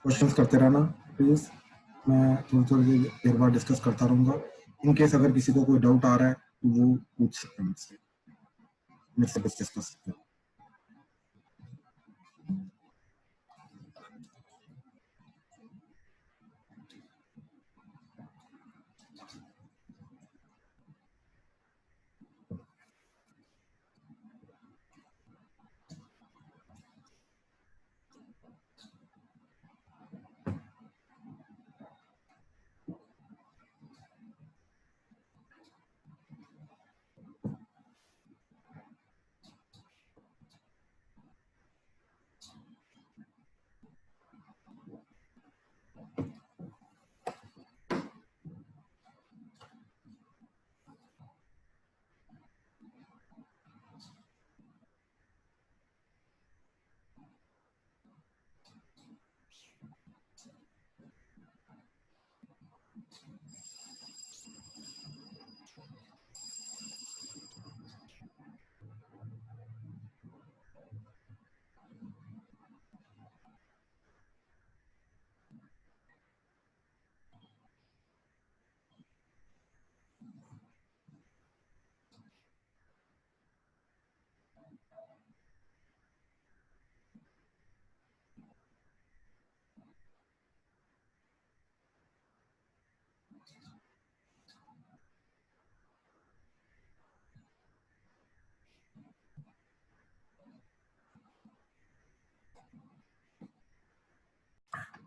Questions करते रहना please, मैं थोड़ी थोड़ी देर बाद डिस्कस करता रहूंगा। इन केस अगर किसी को कोई डाउट आ रहा है तो वो पूछ सकते हैं मुझसे डिस्कस कर सकते हैं।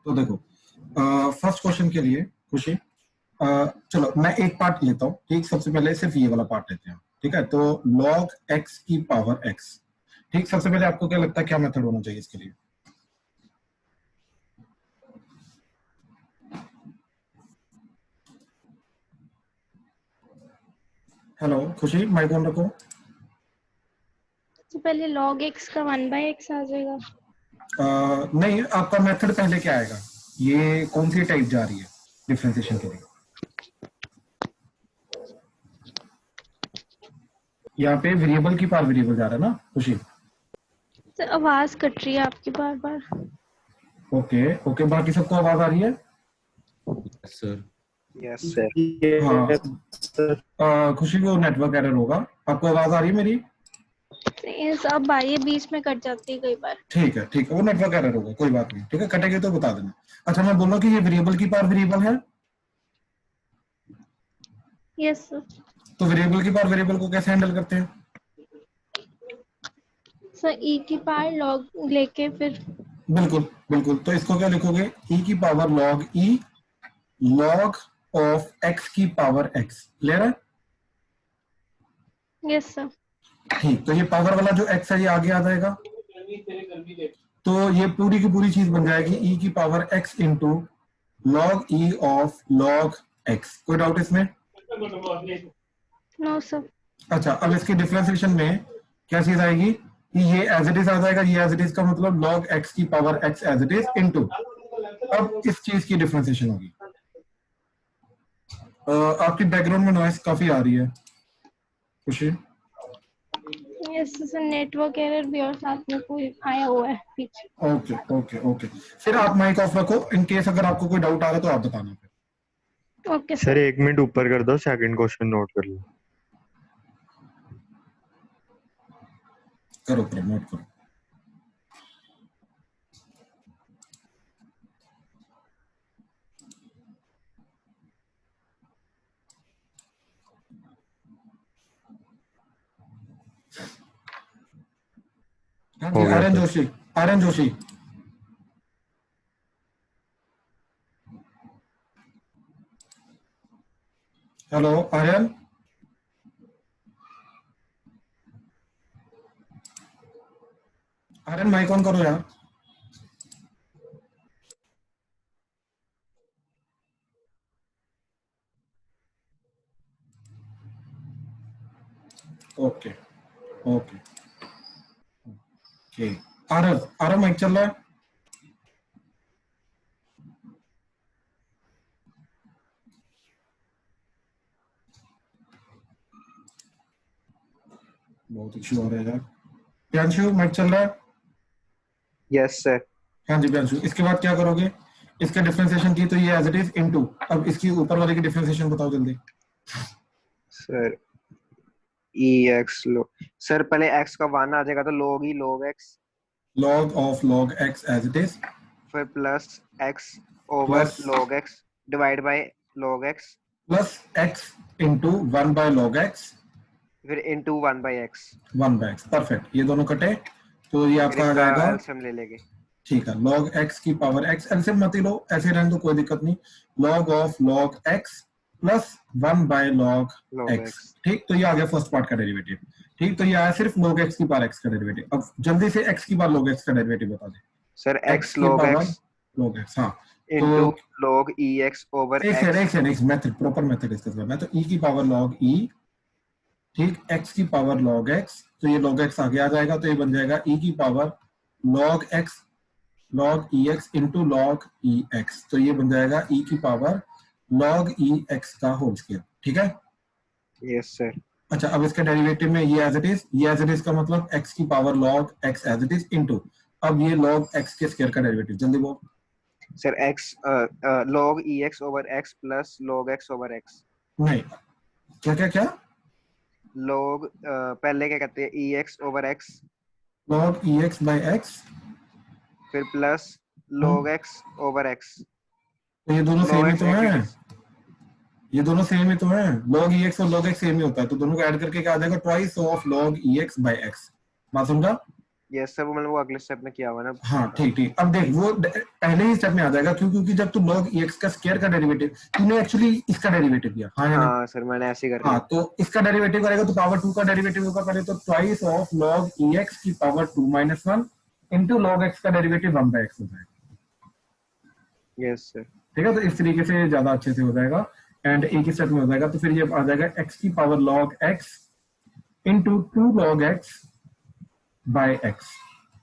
तो देखो, फर्स्ट क्वेश्चन के लिए खुशी, चलो मैं एक पार्ट लेता हूँ। ठीक, सबसे पहले सिर्फ ये वाला पार्ट लेते हैं। ठीक है, तो log x की पावर x। ठीक, सबसे पहले आपको क्या लगता है क्या मेथड होना चाहिए इसके लिए? हेलो खुशी, माइक ऑन रखो। तो पहले log x का 1/x आ जाएगा। नहीं, आपका मेथड पहले क्या आएगा? ये कौन सी टाइप जा रही है डिफरेंशिएशन के लिए? यहाँ पे वेरिएबल की पावर वेरिएबल जा रहा है ना खुशी? सर आवाज कट रही है आपकी बार बार। ओके ओके, बाकी सबको आवाज आ रही है? Sir yes sir. हाँ, खुशी को नेटवर्क एरर होगा। आपको आवाज आ रही है मेरी? अब आइए, बीच में कट जाती है कई बार। ठीक है, वो नेटवर्क एरर होगा, कोई बात नहीं। ठीक है, कटेगी तो बता देना। अच्छा, मैं बोल रहा हूँ कि ये वेरिएबल की पावर वेरिएबल है। Yes sir. तो वेरिएबल की पावर वेरिएबल को कैसे हैंडल करते हैं? सर e की पावर log लेके फिर। बिल्कुल बिल्कुल, तो इसको क्या लिखोगे? e की power log e log of x की पावर x। क्लियर है? Yes sir. ठीक, तो ये पावर वाला जो x है ये आगे आ जाएगा, तो ये पूरी की पूरी चीज बन जाएगी e की power x into log e of log x। कोई डाउट इसमें? No sir. अच्छा, अब इसके डिफरेंशिएशन में क्या चीज आएगी कि ये एज इट इज आ जाएगा। ये एज इट इज का मतलब log x की power x as it is into, अब इस चीज की डिफरेंशिएशन होगी। आपकी बैकग्राउंड में नॉइस काफी आ रही है खुशी। यस सर, नेटवर्क एरर भी और साथ में कोई आया हुआ है पीछे। ओके ओके ओके, फिर आप माइक ऑफ रखो। इन केस अगर आपको कोई डाउट आ रहा है तो आप बताना फिर। ओके सर 1 मिनट ऊपर कर दो, सेकंड क्वेश्चन नोट कर लो। करो करो, नोट करो। हाँ जी, हो गया Aryan sir. Joshi, Aryan Joshi. Hello Aryan. Aryan mike on करो यार। Okay okay okay, Aarav Aarav mike चल रहा है? बहुत इश्यू हो रहा है यार। प्रियांशु माइक चल रहा है? Yes sir. हाँ जी प्रियांशु, इसके बाद क्या करोगे? इसका डिफरेंशिएशन की तो ये एज इट इज इनटू, अब इसकी ऊपर वाले की डिफरेंशिएशन बताओ जल्दी। सर ex log, सर पहले x का 1 आ जाएगा तो log he log x, log of log x as it is फिर plus x over plus log x divide by log x, plus x into 1 by log x फिर into 1 by x, 1 by x। Perfect, ये दोनों कटे तो ये फिर आपका आ इसका जाएगा, एलसीएम ले लेंगे। ठीक है, log x की पावर x, एलसीएम मत ही लो, ऐसे रहने दो कोई दिक्कत नहीं, log of log x plus 1 by log log x। x, ठीक, तो ये आ गया फर्स्ट पार्ट का डेरिवेटिव। ठीक, तो ये आया सिर्फ log x की पावर x का डेरिवेटिव। अब जल्दी से x की पावर log x का डेरिवेटिव बता दे। सर x की log power x log x, हाँ into तो log ex over एक x, सेकंड एक मेथड, प्रॉपर मेथड डिस्कस करना है। तो e की पावर log e, ठीक, x की पावर log x, तो ये log x आगे आ जाएगा, तो ये बन जाएगा e की power log x log ex into log ex, तो ये बन जाएगा e की पावर log ex का होल स्क्वायर। ठीक है, यस सर। अच्छा अब इसका डेरिवेटिव में ये एज इट इज, ये एज इट इज का मतलब x की power log x as it is into, अब ये log x के स्क्वायर का डेरिवेटिव जल्दी बोल। Sir x log ex over x plus log x over x, नहीं, क्या क्या क्या, log पहले क्या कहते हैं ex over x, log ex by x, फिर plus log x over x, तो ये दोनों सेम log ही x तो हैं, x ये दोनों सेम ही तो हैं, log ex और log x सेम ही होता है, तो दोनों को ऐड करके क्या आ जाएगा, twice of log ex by x। बात समझा? यस सर, वो मतलब वो अगले स्टेप में किया हुआ ना। हाँ ठीक ठीक, अब देख वो पहले ही स्टेप में आ जाएगा, क्यों, क्योंकि जब तू log ex का स्क्वायर का डेरिवेटिव, तूने एक्चुअली इसका डेरिवेटिव किया, हाँ या नहीं? हाँ सर, मैंने ऐसे ही कर हाँ, लिया। तो इसका डेरिवेटिव करेगा तो पावर 2 का डेरिवेटिव होगा पहले, तो ट्वाइस ऑफ log ex की power 2 minus 1 into log x का डेरिवेटिव 1 by x हो जाएगा। Yes sir. ठीक है, तो इस तरीके से ज्यादा अच्छे से हो जाएगा एंड एक ही स्टेप में हो जाएगा। तो फिर ये आ जाएगा x की power log x into 2 log x by x।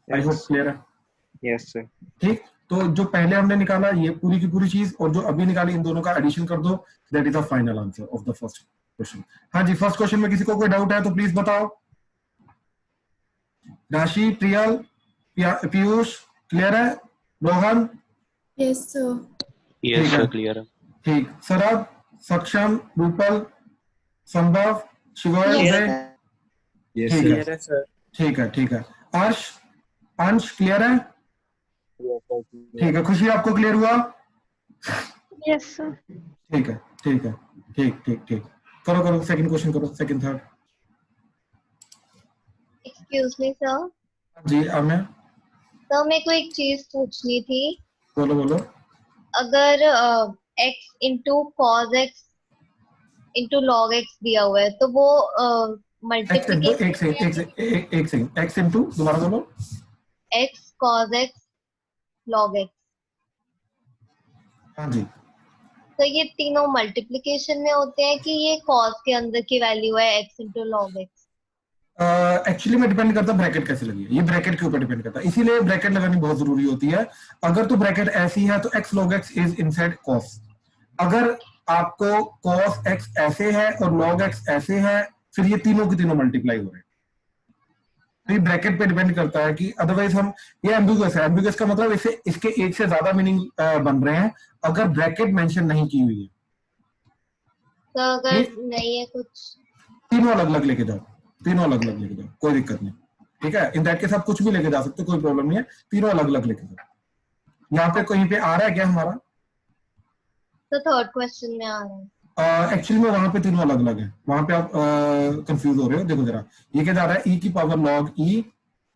I hope clear है? Yes sir. ठीक, तो जो पहले हमने निकाला ये पूरी की पूरी चीज और जो अभी निकाली, इन दोनों का एडिशन कर दो, that is the final answer of the first question. हाँ जी, फर्स्ट क्वेश्चन में किसी को कोई डाउट है तो प्लीज बताओ। राशि, प्रियल, पीयूष, क्लियर है? Rohan? Yes sir. Yes sir, clear है। ठीक, सरब, सक्षम, रूपल, संभव, शिवोय, उदय? ठीक है सर। ठीक है ठीक है। अर्श, अंश, क्लियर है? ठीक है। खुशी, आपको क्लियर हुआ? Yes sir. ठीक है ठीक है, ठीक ठीक ठीक, करो करो सेकंड क्वेश्चन करो, second third. Excuse me sir. जी आमिर, सर मेरे को एक चीज पूछनी थी। बोलो बोलो। अगर x into cos x into log x दिया हुआ है तो वो एक्स इंटू, मल्टीप्लीकेशन एक सेकंड, एक्स इंटू, दोबारा बोलो। x cos x log x, हाँ जी, तो ये तीनों मल्टीप्लीकेशन में होते हैं कि ये कॉज के अंदर की वैल्यू है x into log x? Actually में डिपेंड करता है ब्रैकेट कैसे लगी है, ये ब्रैकेट के ऊपर डिपेंड करता है, इसीलिए ब्रैकेट लगानी बहुत जरूरी होती है। अगर तो ब्रैकेट ऐसी है तो x log x is inside cos, अगर आपको cos x ऐसे है और log x ऐसे है, फिर ये तीनों के तीनों मल्टीप्लाई हो रहे हैं। तो ये ब्रैकेट पे डिपेंड करता है कि अदरवाइज हम, ये एम्बिगुअस है, एम्बिगुअस का मतलब इसे इसके एक से ज्यादा मीनिंग बन रहे हैं अगर ब्रैकेट मेंशन नहीं की हुई है। तो अगर नहीं है कुछ, तीनों अलग अलग लेके जाओ, तीनों अलग अलग लेके जाओ, कोई दिक्कत नहीं। ठीक है, इन दैट के साथ कुछ भी लेके जा सकते हो, कोई प्रॉब्लम नहीं है, तीनों अलग अलग लेके जाओ। यहाँ पे कहीं पे आ रहा है क्या हमारा? तो थर्ड क्वेश्चन में आ रहा है। एक्चुअली में वहां पे तीनों अलग अलग है, वहां पे आप कंफ्यूज हो रहे हो। देखो जरा, ये क्या जा रहा है, e की पावर log e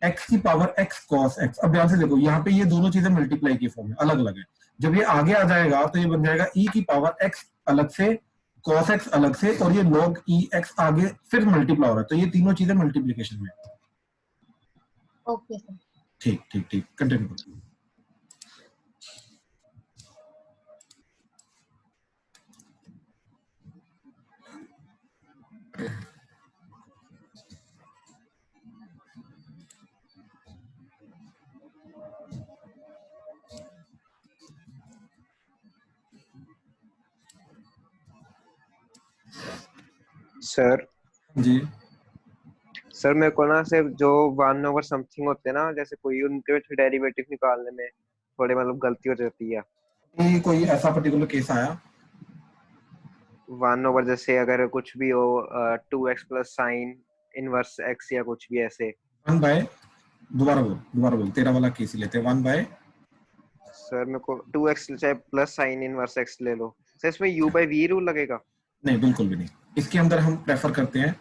x की पावर x cos x। अब ध्यान से देखो, यहाँ पे ये दोनों चीजें मल्टीप्लाई की फॉर्म में अलग अलग है। जब ये आगे आ जाएगा तो ये बन जाएगा e की पावर x अलग से, cos x अलग से, और ये log e x आगे फिर मल्टीप्लाई हो रहा है, तो ये तीनों चीजें मल्टीप्लीकेशन में। Okay sir. ठीक ठीक ठीक, कंटिन्यू करो। सर जी, सर मेरे को ना सिर्फ जो 1 ओवर समथिंग होते हैं ना, जैसे कोई उनके डेरिवेटिव निकालने में थोड़े मतलब गलती हो जाती है। ये कोई ऐसा पर्टिकुलर केस आया? 1 ओवर जैसे अगर कुछ भी हो 2x plus sine inverse x या कुछ भी ऐसे। 1 बाय, दोबारा बोल, तेरा वाला केस ही लेते हैं। 1 बाय, सर मेरे को 2x चाहे प्लस साइन इनवर्स x ले लो सर, इसमें u बाय v रूल लगेगा? नहीं बिल्कुल भी नहीं। इसके अंदर हम प्रेफर करते हैं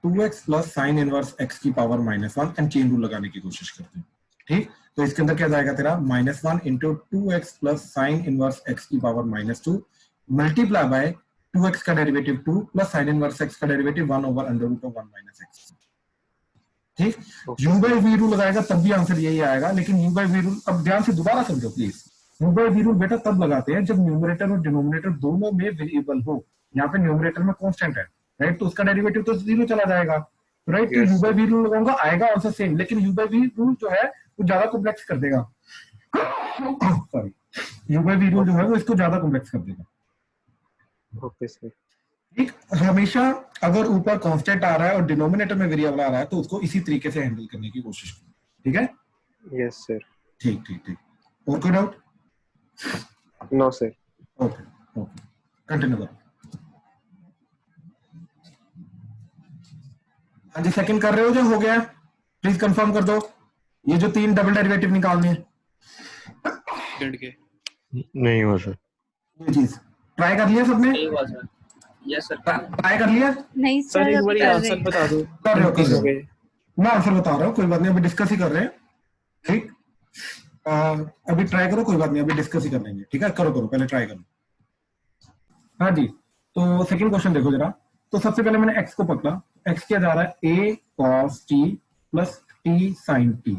2x plus sine inverse x की पावर -1 एंड चेन रूल लगाने की कोशिश करते हैं। ठीक, तो इसके अंदर क्या जाएगा तेरा -1 into 2x plus sine inverse x की पावर -2 मल्टीप्लाई बाय 2x का derivative 2 plus sine inverse x का derivative 1 over under root of 1 minus x। ठीक, u बाय v रूल लगाएगा तब भी आंसर यही आएगा, लेकिन u बाय v रूल अब ध्यान से दोबारा समझो please. u bye v rule बेटा तब लगाते हैं जब न्यूमरेटर और डिनोमिनेटर दोनों में वेरिएबल हो। यहाँ पे न्यूमरेटर में कांस्टेंट है, राइट, तो उसका डेरिवेटिव तो 0 चला जाएगा, राइट। तो u बाय v रूल लगाऊंगा, आएगा आंसर सेम, लेकिन u बाय v रूल जो है वो ज्यादा कॉम्प्लेक्स कर देगा। Sorry, u bye v rule जो है वो इसको ज्यादा कॉम्प्लेक्स कर देगा। Okay sir. ठीक, हमेशा अगर ऊपर कांस्टेंट आ रहा है और डिनोमिनेटर में वेरिएबल आ रहा है तो उसको इसी तरीके से हैंडल करने की कोशिश करो। ठीक है, यस सर। ठीक ठीक ठीक। और कोई doubt? No sir. Okay okay, continue करो। हाँ जी, सेकंड कर रहे हो जो हो गया? प्लीज कंफर्म कर दो। ये जो 3 डबल डेरिवेटिव निकालने हैं, सेकंड के नहीं हुआ सर। ये चीज ट्राई कर लिया सबने? Yes sir. ट्राई कर लिया? नहीं सर सर, एक अब बार कर आंसर रहे बता दो। कर रहे हो, कर रहे हो। गए। मैं आंसर बता रहा हूँ, कोई बात नहीं, अभी डिस्कस ही कर रहे हैं। ठीक, अभी ट्राई करो, कोई बात नहीं, अभी डिस्कस ही कर लेंगे। ठीक है, करो करो, पहले ट्राई करो। हाँ जी, तो सेकंड क्वेश्चन देखो जरा। तो सबसे पहले मैंने x को पकड़ा, x क्या जा रहा है a cos t plus t sin t।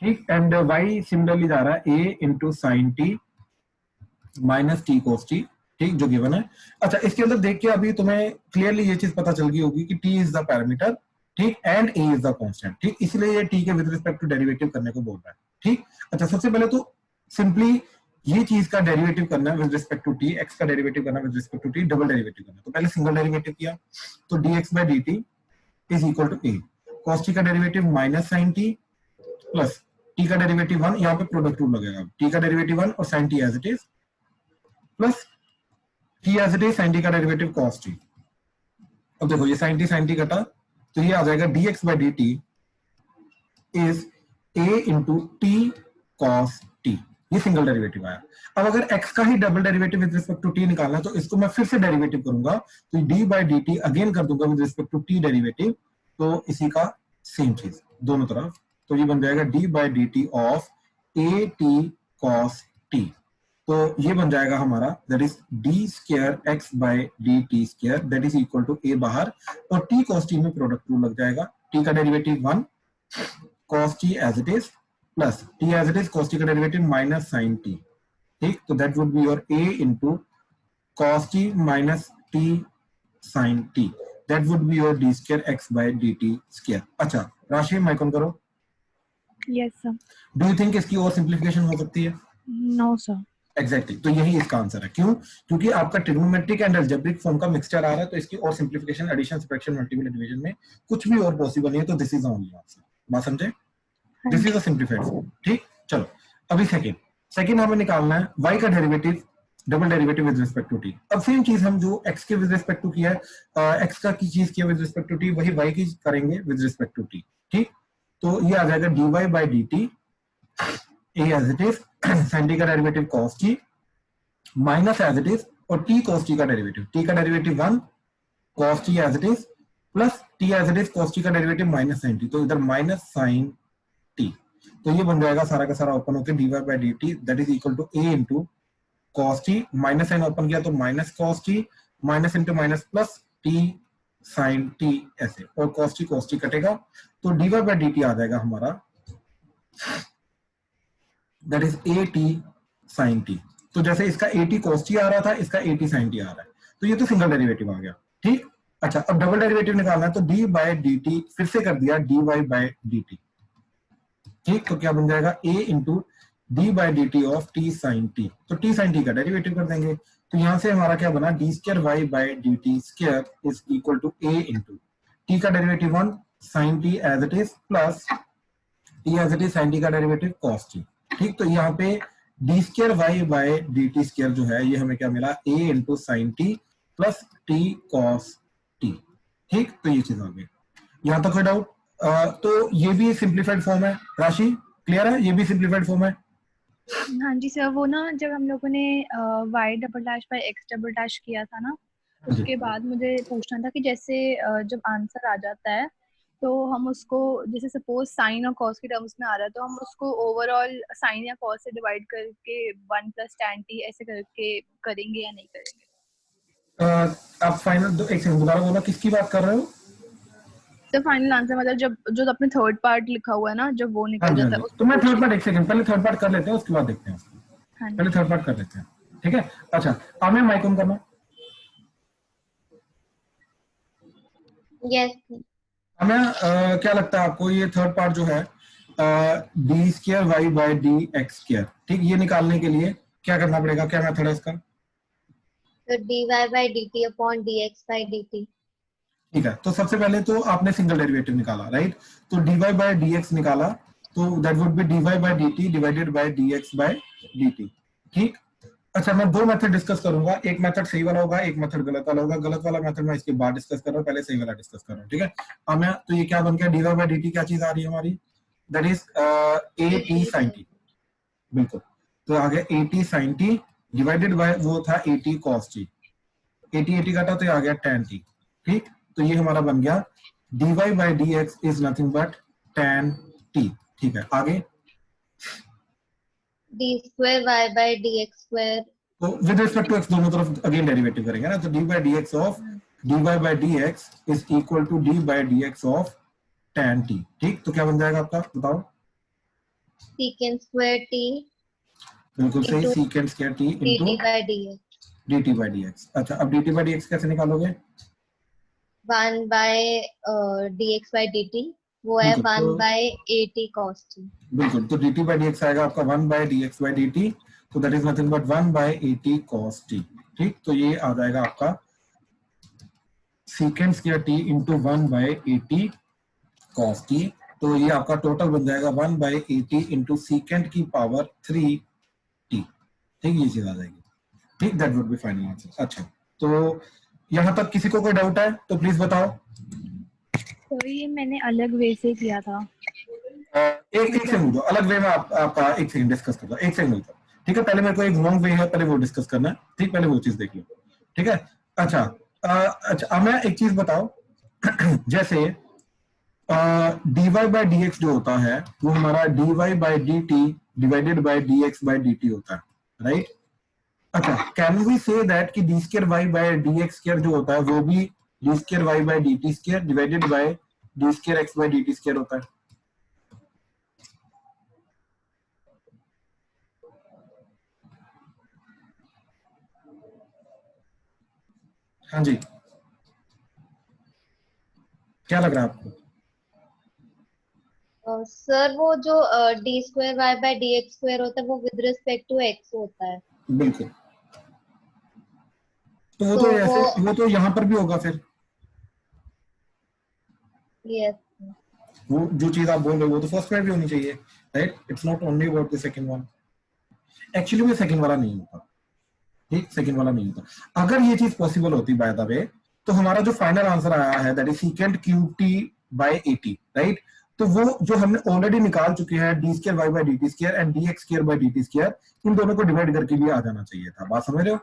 ठीक, एंड y सिमिलरली जा रहा है a into sine t minus t cos t। ठीक, जो गिवन है। अच्छा, इसके अंदर देख के अभी तुम्हें क्लियरली ये चीज पता चल गई होगी कि t इज द पैरामीटर, ठीक, and a is the constant. ठीक, इसलिए ये t के विद रिस्पेक्ट टू डेरिवेटिव करने को बोल रहा है। ठीक, अच्छा, सबसे पहले तो सिंपली ये चीज का डेरिवेटिव करना है with respect to t, x का डेरिवेटिव करना है with respect to t, double derivative करना है। तो पहले सिंगल डेरिवेटिव किया, तो dx by dt is equal to a, cos t का derivative minus sin t plus t का डेरिवेटिव 1, यहाँ पे प्रोडक्ट रूल लगेगा, t का डेरिवेटिव 1 और sin t as it is plus t as it is sin t का derivative cos t। अब देखो ये sin t कटा, तो ये आ जाएगा dx by dt is a into t cos t। ये सिंगल डेरिवेटिव आया। अब अगर x का ही double derivative with respect to t निकालना है तो इसको मैं फिर से डेरिवेटिव करूंगा, तो d बाय dt अगेन कर दूंगा with respect to t derivative, तो इसी का सेम चीज दोनों तरफ, तो ये बन जाएगा d by dt of a t cos t। तो ये बन जाएगा हमारा that is d square x by dt square that is equal to a बाहर, और t cos t में प्रोडक्ट रूल लग जाएगा, t का derivative 1 cos t as it is plus t as it is cos t का derivative minus sin t। ठीक, तो that would be your a into cos t minus t sin t, that would be your d square x by dt square. अच्छा Rashi, mic on करो। Yes sir. Do you think इसकी और simplification हो सकती है? No sir. Exactly, तो यही इसका आंसर है। क्यों? क्योंकि आपका ट्रिग्नोमेट्रिक एंड अलजेब्रिक फॉर्म का मिक्सचर आ रहा है, तो इसकी और simplification, addition, subtraction, multiple division में कुछ भी और पॉसिबल नहीं है, तो दिस इज ओनली आंसर। बात समझे? This is a simplified form. ठीक, चलो अभी सेकंड हमें निकालना है y का derivative, double derivative with respect to t। अब सेम चीज हम जो x के विद रिस्पेक्ट टू किया है, x का की चीज किया विद रिस्पेक्ट टू t, वही y की करेंगे विद रिस्पेक्ट टू t। ठीक, तो ये आ जाएगा dy by dt a as it is sin t का derivative cos t minus as it is, और t cos t का डेरिवेटिव, t का derivative 1 cos t as it is plus t as it is cos t का derivative minus sin t, तो इधर minus sin t। तो ये बन जाएगा सारा का सारा ओपन होकर dy by dt that is equal to a into cos t, minus sine open किया तो minus cos t, minus into minus plus t sin t ऐसे, और cos t कटेगा, तो dy बाय dt आ जाएगा हमारा that is at sin t। तो जैसे इसका at cos t आ रहा था, इसका at sin t आ रहा है, तो ये तो सिंगल डेरिवेटिव आ गया। ठीक, अच्छा, अब डबल डेरिवेटिव निकालना है, तो d बाय dt फिर से कर दिया dy बाय dt। ठीक, तो क्या बन जाएगा a into d by dt of t sin t, तो t sin t का डेरिवेटिव कर देंगे, तो यहां से हमारा क्या बना, d square y by dt square is equal to a into t का derivative 1 sin t as it is plus t as it is sin t का डेरिवेटिव cos t। ठीक, तो यहाँ पे D square Y by D T square जो है ये हमें क्या मिला, a into sine T plus T cos T. ठीक, तो ये चीज आ गई। यहाँ तक कोई डाउट? तो ये भी सिंप्लीफाइड फॉर्म है। राशि क्लियर है? ये भी सिंप्लीफाइड फॉर्म है। हाँ जी सर, वो ना जब हम लोगों ने y double dash by x double dash किया था ना, उसके बाद मुझे पूछना था कि जैसे जब आंसर आ जाता है तो हम उसको, जैसे सपोज साइन और कॉस के टर्म्स में आ रहा है तो हम उसको ओवरऑल साइन या कॉस से डिवाइड करके 1 प्लस tan t ऐसे करके करेंगे या नहीं करेंगे? आप फाइनल एक सेकंड दोबारा बोला, किसकी बात कर रहे हो? तो फाइनल आंसर मतलब जब जो अपने थर्ड पार्ट लिखा हुआ है ना, जब वो हाँ निकल जी, जाता हाँ है जी। तो मैं थर्ड पार्ट, एक सेकंड पहले थर्ड पार्ट कर लेते हैं, उसके बाद देखते हैं। हाँ जी। पहले थर्ड पार्ट कर लेते हैं, ठीक है? अच्छा, अब मैं माइक ऑन करना। यस हमें क्या लगता है आपको, ये थर्ड पार्ट जो है D square Y by D X square, ठीक, ये निकालने के लिए क्या करना पड़ेगा, क्या मेथड है इसका? तो dy by dt upon dx by dt। ठीक है, तो सबसे पहले तो आपने सिंगल डेरिवेटिव निकाला, राइट? तो dy बाय dx निकाला, तो that would be dy by dt divided by dx by dt। ठीक, अच्छा मैं दो मेथड डिस्कस करूंगा, एक मेथड सही वाला होगा, एक मेथड गलत वाला होगा। गलत वाला मेथड मैं इसके बाद डिस्कस कर रहा हूँ, पहले सही वाला डिस्कस कर रहा हूँ, ठीक है? अब मैं तो ये क्या बन गया, dy बाय dt क्या चीज आ रही है हमारी, that is at sin t। बिल्कुल, तो आ गया at sin t divided by वो था at cos t। 80 काटा तो ये आ गया tan t। ठीक, तो ये हमारा बन गया dy by dx is nothing but tan t। ठीक है, आगे d square y by dx square। तो विद रिस्पेक्ट टू x दोनों तरफ अगेन डेरिवेटिव करेंगे ना, तो dy by dx of dy by dx is equal to d by dx of tan t। ठीक, तो क्या बन जाएगा आपका, बताओ? secant square t बिल्कुल सही, into secant square t dt into by dx। dt by dx। अच्छा, अब dt बाय dx कैसे निकालोगे? 1 by dx by dt, वो है बिल्कुल, 1 तो by at cos t। बिल्कुल, तो dt बाय dx आएगा आपका 1 बाय dx बाय dt, तो that is nothing but 1 by at cos t। ठीक, तो ये आ जाएगा आपका secant square t into 1 by at cos t। तो ये आपका टोटल बन जाएगा 1 बाय at इनटू secant की पावर 3 t। ठीक, ये चीज आ जाएगी। ठीक, that would B final answer. अच्छा, तो यहाँ तक किसी को कोई डाउट है तो प्लीज बताओ। तो ये मैंने अलग वे से किया था। एक सेकंड दो, अलग वे में आपका एक सेकंड डिस्कस करता हूं, एक सेकंड मिलता है, ठीक है? पहले मेरे को एक रॉन्ग वे है, पहले वो डिस्कस करना है, ठीक? पहले वो चीज देख लो, ठीक है? अच्छा, अच्छा अब मैं एक चीज बताओ जैसे dy बाय dx जो होता है वो हमारा dy by dt divided by dx by dt होता है, राइट? अच्छा, कैन वी से दैट कि d square y by dx square जो होता है वो भी d square y by dt square divided by d square x by dt square होता है? हाँ जी, क्या लग रहा है आपको? सर वो जो d square y by dx square होता है वो with respect to x होता है। बिल्कुल, तो वो तो तो ऐसे वो तो यहाँ पर भी होगा फिर। यस वो जो चीज आप बोल रहे हो वो तो फर्स्ट में भी होनी चाहिए, right? It's not only about the second one. Actually में सेकंड वाला नहीं होता, ठीक? सेकंड वाला नहीं होता। अगर ये चीज पॉसिबल होती बाय द वे, तो हमारा जो फाइनल आंसर आया है that is secant qt by 80, right? तो वो जो हमने ऑलरेडी निकाल चुके हैं d square y by dt square and dx square by dt square, इन दोनों को डिवाइड करके भी आ जाना चाहिए था। बात समझ रहे हो?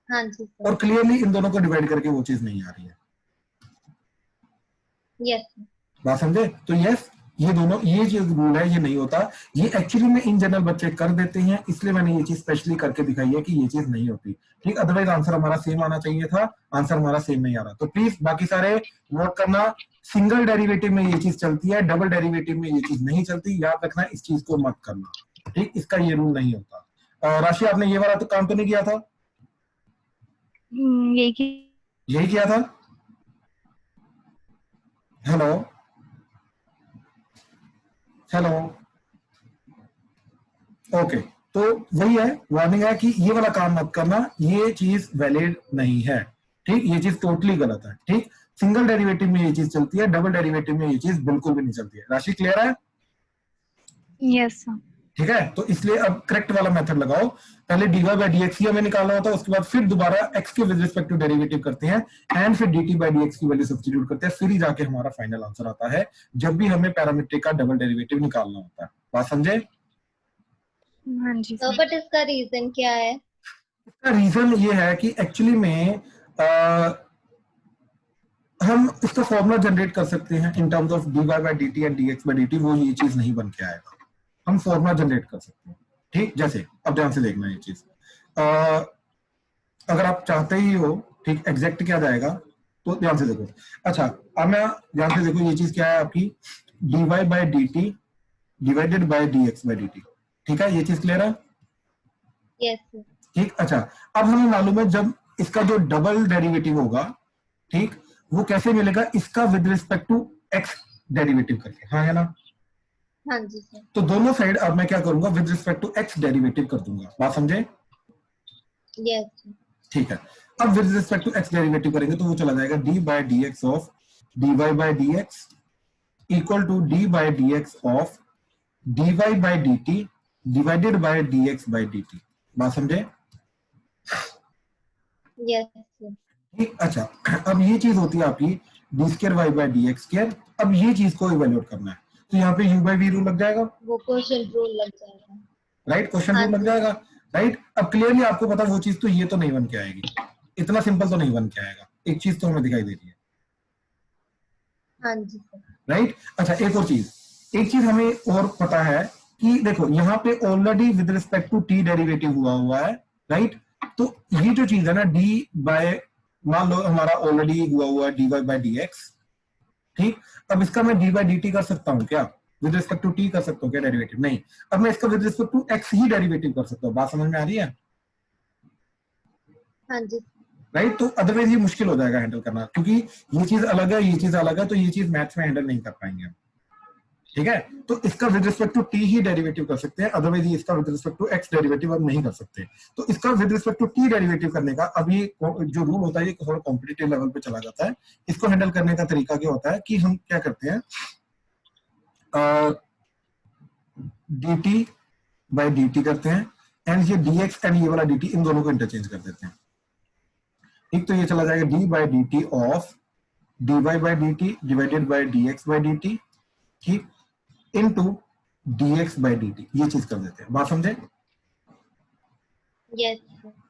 हाँ जी सर। और क्लियरली इन दोनों को डिवाइड करके वो चीज नहीं आ रही है। यस बात समझे? तो यस, ये दोनों, ये जो रूल है ये नहीं होता, ये एक्चुअली में इन जनरल बच्चे कर देते हैं, इसलिए मैंने ये चीज स्पेशली करके दिखाई है कि ये चीज नहीं होती, ठीक? अदरवाइज आंसर हमारा सेम आना चाहिए था, आंसर हमारा सेम नहीं आ रहा। तो प्लीज बाकी सारे नोट करना, सिंगल डेरिवेटिव में ये चीज चलती है, डबल डेरिवेटिव में ये चीज नहीं चलती, याद रखना, इस चीज को मत करना, ठीक? इसका ये रूल नहीं होता। राशि, आपने ये वाला तो काम तो नहीं किया था? यही किया था? हेलो हेलो, ओके, तो वही है, वार्निंग है कि ये वाला काम मत करना, ये चीज वैलिड नहीं है, ठीक? ये चीज टोटली गलत है, ठीक? सिंगल डेरिवेटिव में ये चीज चलती है, डबल डेरिवेटिव में ये चीज बिल्कुल भी नहीं चलती है। राशि क्लियर है? Yes sir. ठीक है, तो इसलिए अब करेक्ट वाला मेथड लगाओ, पहले dy बाय dx ही हमें निकालना होता है, उसके बाद फिर दोबारा x के विद रिस्पेक्ट टू डेरिवेटिव करते हैं एंड फिर dt बाय dx की वैल्यू सब्स्टिट्यूट करते हैं, फिर ही जाके हमारा फाइनल आंसर आता है जब भी हमें पैरामीट्रिक का डबल डेरिवेटिव निकालना होता है। बात समझे? हाँ जी तो सर। बट इसका रीजन क्या है? इसका रीजन ये है कि एक्चुअली में हम इसका फॉर्मूला जनरेट कर सकते हैं in terms of dy by dt and dx by dt, वो ये चीज नहीं बन के आएगा, हम फॉर्मूला जनरेट कर सकते हैं। ठीक, जैसे अब ध्यान से देखना ये चीज, अगर आप चाहते ही हो, ठीक, एग्जैक्ट क्या जाएगा तो ध्यान से देखो। अच्छा, अब मैं ध्यान से देखो, ये चीज क्या है आपकी dy by dt divided by dx by dt। ठीक है, ये चीज क्लियर है? Yes sir. ठीक, अच्छा, अब हमें मालूम है जब इसका जो डबल डेरिवेटिव होगा, ठीक, वो कैसे मिलेगा, इसका with respect to x derivative करके, हाँ है ना? हाँ जी सर। तो दोनों साइड अब मैं क्या करूंगा, with respect to x derivative कर दूंगा। बात समझे? Yes sir. ठीक है, अब with respect to x derivative करेंगे तो वो चला जाएगा d by dx of dy by dx equal to d by dx of dy by dt divided by dx by dt। बात समझे? Yes sir. ठीक, अच्छा, अब ये चीज होती है आपकी D square Y by D X square. अब ये चीज को इवेल्युएट करना है तो यहाँ पे u बाय v रूल लग जाएगा, वो क्वेश्चन रूल लग जाएगा। राइट, क्वेश्चन रूल लग जाएगा, राइट। अब क्लियरली आपको पता वो चीज तो ये तो नहीं बन के आएगी, इतना सिंपल तो नहीं बन के आएगा, एक चीज तो हमें दिखाई दे रही है, हाँ जी सर। राइट। अच्छा, एक और चीज, एक चीज हमें और पता है कि देखो यहाँ पे already with respect to t derivative हुआ है, राइट। तो ये जो चीज है ना d बाय, मान लो हमारा ऑलरेडी हुआ है dy बाय dx, ठीक। अब इसका मैं d बाय dt कर सकता हूँ क्या, विद रिस्पेक्ट टू t कर सकता हूँ क्या डेरिवेटिव? नहीं, अब मैं इसका विद रिस्पेक्ट टू x ही डेरिवेटिव कर सकता हूँ। बात समझ में आ रही है? हाँ जी। राइट, तो अदरवाइज ये मुश्किल हो जाएगा हैंडल करना, क्योंकि ये चीज अलग है, ये चीज अलग है, तो ये चीज मैथ्स में हैंडल नहीं कर पाएंगे हम, ठीक है। तो इसका विद रिस्पेक्ट टू t ही डेरिवेटिव कर सकते हैं, अदरवाइज इसका with respect to x derivative हम नहीं कर सकते। तो इसका with respect to t derivative करने का अभी जो रूल होता है ये थोड़ा कॉम्पिटिटिव लेवल पे चला जाता है। इसको हैंडल करने का तरीका क्या होता है कि हम क्या करते हैं, dt बाय dt करते हैं एंड ये dx एंड ये वाला dt इन दोनों को इंटरचेंज कर देते हैं, ठीक। तो ये चला जाएगा d by dt of dy by dt divided by dx by dt, ठीक, इनटू dx बाय dt, ये चीज कर देते हैं। बात समझे? यस।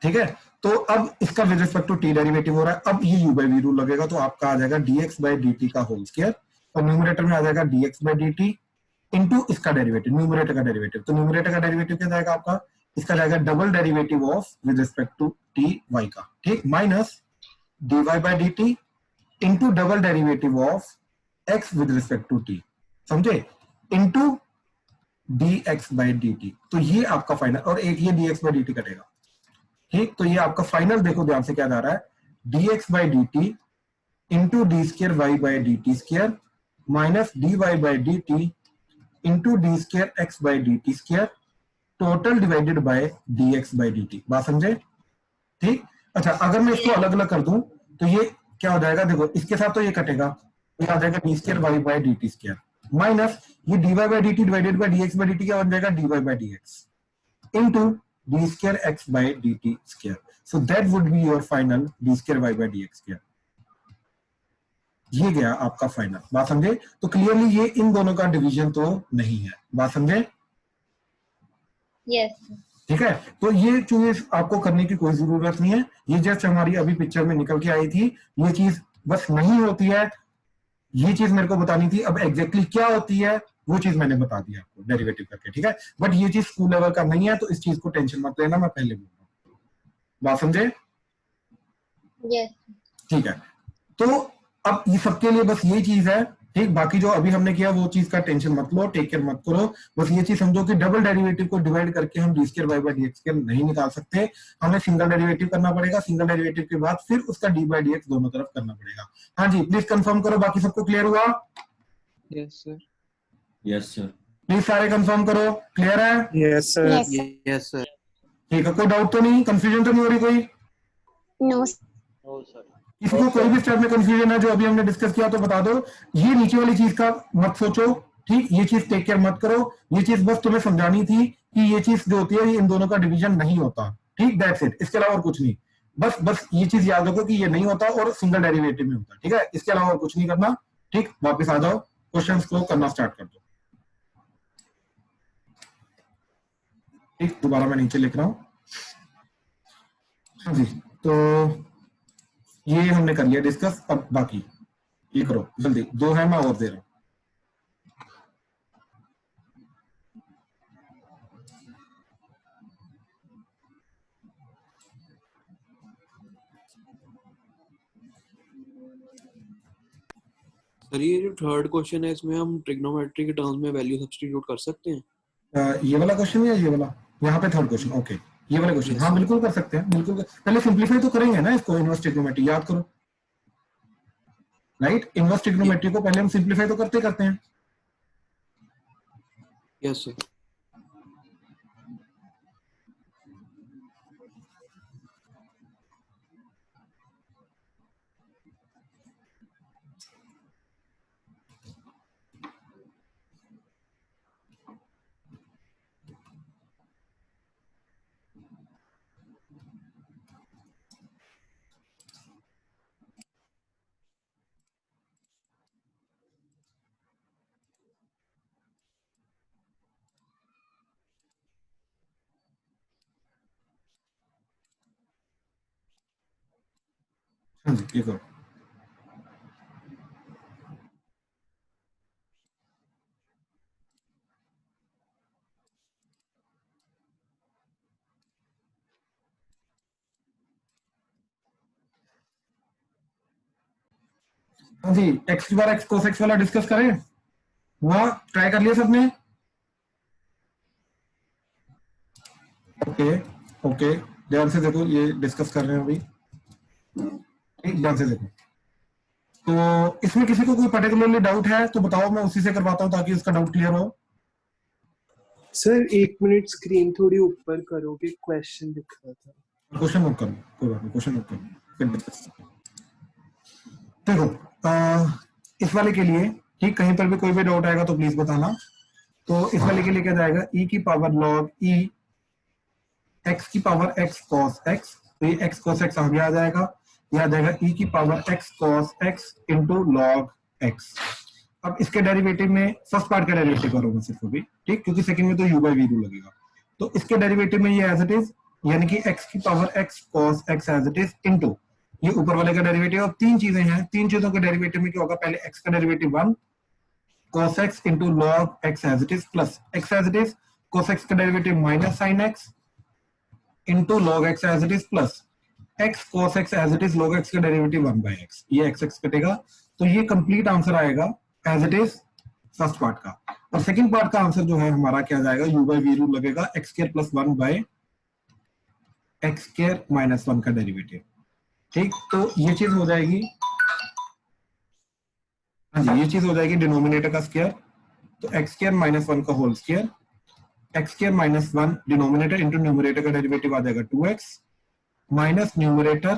ठीक है, तो अब इसका with respect to t derivative हो रहा है, अब ये u बाय v रूल लगेगा, तो आपका आ जाएगा dx बाय dt का होल स्क्वायर और न्यूमरेटर में आ जाएगा dx बाय dt इनटू इसका डेरिवेटिव, न्यूमरेटर का डेरिवेटिव। तो न्यूमरेटर का डेरिवेटिव क्या जाएगा आपका, इसका जाएगा double derivative of with respect to t y का, ठीक, minus dy by dt into double derivative of x with respect to t, समझे, इनटू dx बाय dt। तो ये आपका फाइनल, और एक ये dx बाय dt कटेगा, ठीक। तो ये आपका फाइनल देखो ध्यान से क्या जा रहा है, dx by dt into D square Y by dt square minus dy by dt into D square x by dt square total divided by dx by dt। बात समझे? ठीक। अच्छा, अगर मैं इसको अलग अलग कर दूं तो ये क्या हो जाएगा, देखो इसके साथ तो ये कटेगा, ये आ जाएगा D square Y by dt square minus ये dy by dt divided by dx by dt क्या बन जाएगा, dy by dx into D square x by dt square. So that would be your final D square Y by dx square. ये गया आपका final. बात समझे? तो clearly ये इन दोनों का डिवीजन तो नहीं है। बात समझे? यस। ठीक है, तो ये चीज आपको करने की कोई जरूरत नहीं है, ये जस्ट हमारी अभी पिक्चर में निकल के आई थी, ये चीज बस नहीं होती है, ये चीज मेरे को बतानी थी। अब एग्जैक्टली क्या होती है वो चीज मैंने बता दी आपको डेरिवेटिव करके, ठीक है। बट ये चीज स्कूल लेवल का नहीं है, तो इस चीज को टेंशन मत लेना, मैं पहले बोल रहा हूँ। बात समझे? यस। ठीक है, तो अब ये सबके लिए बस ये चीज है, ठीक। बाकी जो अभी हमने किया वो चीज का टेंशन मत लो, टेक केयर मत करो। बस ये चीज समझो कि डबल डेरिवेटिव को डिवाइड करके हम D square Y by D X square नहीं निकाल सकते, हमें सिंगल डेरिवेटिव करना पड़ेगा। सिंगल डेरिवेटिव के बाद फिर उसका डी बाय डी एक्स दोनों तरफ करना पड़ेगा। हाँ जी, प्लीज कंफर्म करो, बाकी सबको क्लियर हुआ? Yes sir. Yes sir. Please सारे कंफर्म करो, क्लियर है? Yes sir. Yes sir. ठीक है, कोई डाउट तो नहीं, कंफ्यूजन तो नहीं हो रही कोई? नो किसी को कोई भी स्टेप में कंफ्यूजन है जो अभी हमने डिस्कस किया तो बता दो। ये नीचे वाली चीज का मत सोचो, ठीक, ये चीज टेक केयर मत करो, ये चीज बस तुम्हें समझानी थी कि ये चीज जो होती है ये इन दोनों का डिवीजन नहीं होता, ठीक, दैट्स इट, इसके अलावा और कुछ नहीं। बस ये चीज याद रखो कि ये नहीं होता और सिंगल डेरिवेटिव में होता है, ठीक है, इसके अलावा और कुछ नहीं करना, ठीक। वापस आ जाओ, क्वेश्चंस को करना स्टार्ट कर दो, ठीक। दोबारा मैं नीचे लिख रहा हूं। हाँ जी, तो ये हमने कर लिया डिस्कस। अब बाकी ये करो जल्दी, 2 है मैं और दे रहा हूं। सर ये जो थर्ड क्वेश्चन है इसमें हम ट्रिग्नोमेट्री के टर्म्स में वैल्यू सब्स्टिट्यूट कर सकते हैं? ये वाला क्वेश्चन या ये वाला? यहाँ पे थर्ड क्वेश्चन, ओके, ये वाला क्वेश्चन, हाँ बिल्कुल कर सकते हैं, बिल्कुल पहले सिंप्लीफाई तो करेंगे ना इसको, इनवर्स ट्रिग्नोमेट्री याद करो, राइट। इनवर्स ट्रिग्नोमेट्री को पहले हम सिंप्लीफाई तो करते हैं। Yes sir. हाँ जी, ये करो। हाँ जी, एक्स बार एक्स कोस एक्स वाला डिस्कस करें, वहां ट्राई कर लिया सबने? ओके ओके, ध्यान से देखो, ये डिस्कस कर रहे हैं अभी, ठीक, ध्यान से देखो। तो इसमें किसी को कोई पर्टिकुलरली डाउट है तो बताओ, मैं उसी से करवाता हूँ ताकि उसका डाउट क्लियर हो। सर 1 मिनट स्क्रीन थोड़ी ऊपर करोगे, क्वेश्चन दिख रहा था। क्वेश्चन नोट करो, कोई बात नहीं, क्वेश्चन नोट करो, फिर डिस्कस। देखो इस वाले के लिए, ठीक, कहीं पर भी कोई भी डाउट आएगा तो प्लीज बताना। तो इस वाले के लिए क्या जाएगा, e की पावर log e x की पावर x cos x, तो ये x cos x आगे आ जाएगा, ये आ जाएगा e की power x cos x into log x। अब इसके डेरिवेटिव में फर्स्ट पार्ट का डेरिवेटिव करूंगा सिर्फ अभी, ठीक, क्योंकि सेकंड में तो u बाई v लगेगा। तो इसके डेरिवेटिव में ये एज इट इज, यानी कि x की power x cos x as it is into ये ऊपर वाले का डेरिवेटिव। अब 3 चीजें हैं, 3 चीजों के डेरिवेटिव में क्या होगा, पहले x का derivative 1 cos x into log x as it is plus x as it is cos x का derivative minus sin x into log x as it is plus x cos x as it is log x का derivative 1 by x, ये x x कटेगा। तो ये complete answer आएगा as it is first part का। और second part का answer जो है हमारा क्या जाएगा, u बाई v रूल लगेगा, x square plus 1 by x square minus 1 का डेरिवेटिव, ठीक। तो ये चीज हो जाएगी, हाँ जी, ये चीज हो जाएगी डिनोमिनेटर का स्क्वायर, तो x स्क्वायर माइनस 1 का whole square, x square minus 1 denominator into numerator का डेरिवेटिव आ जाएगा 2x minus numerator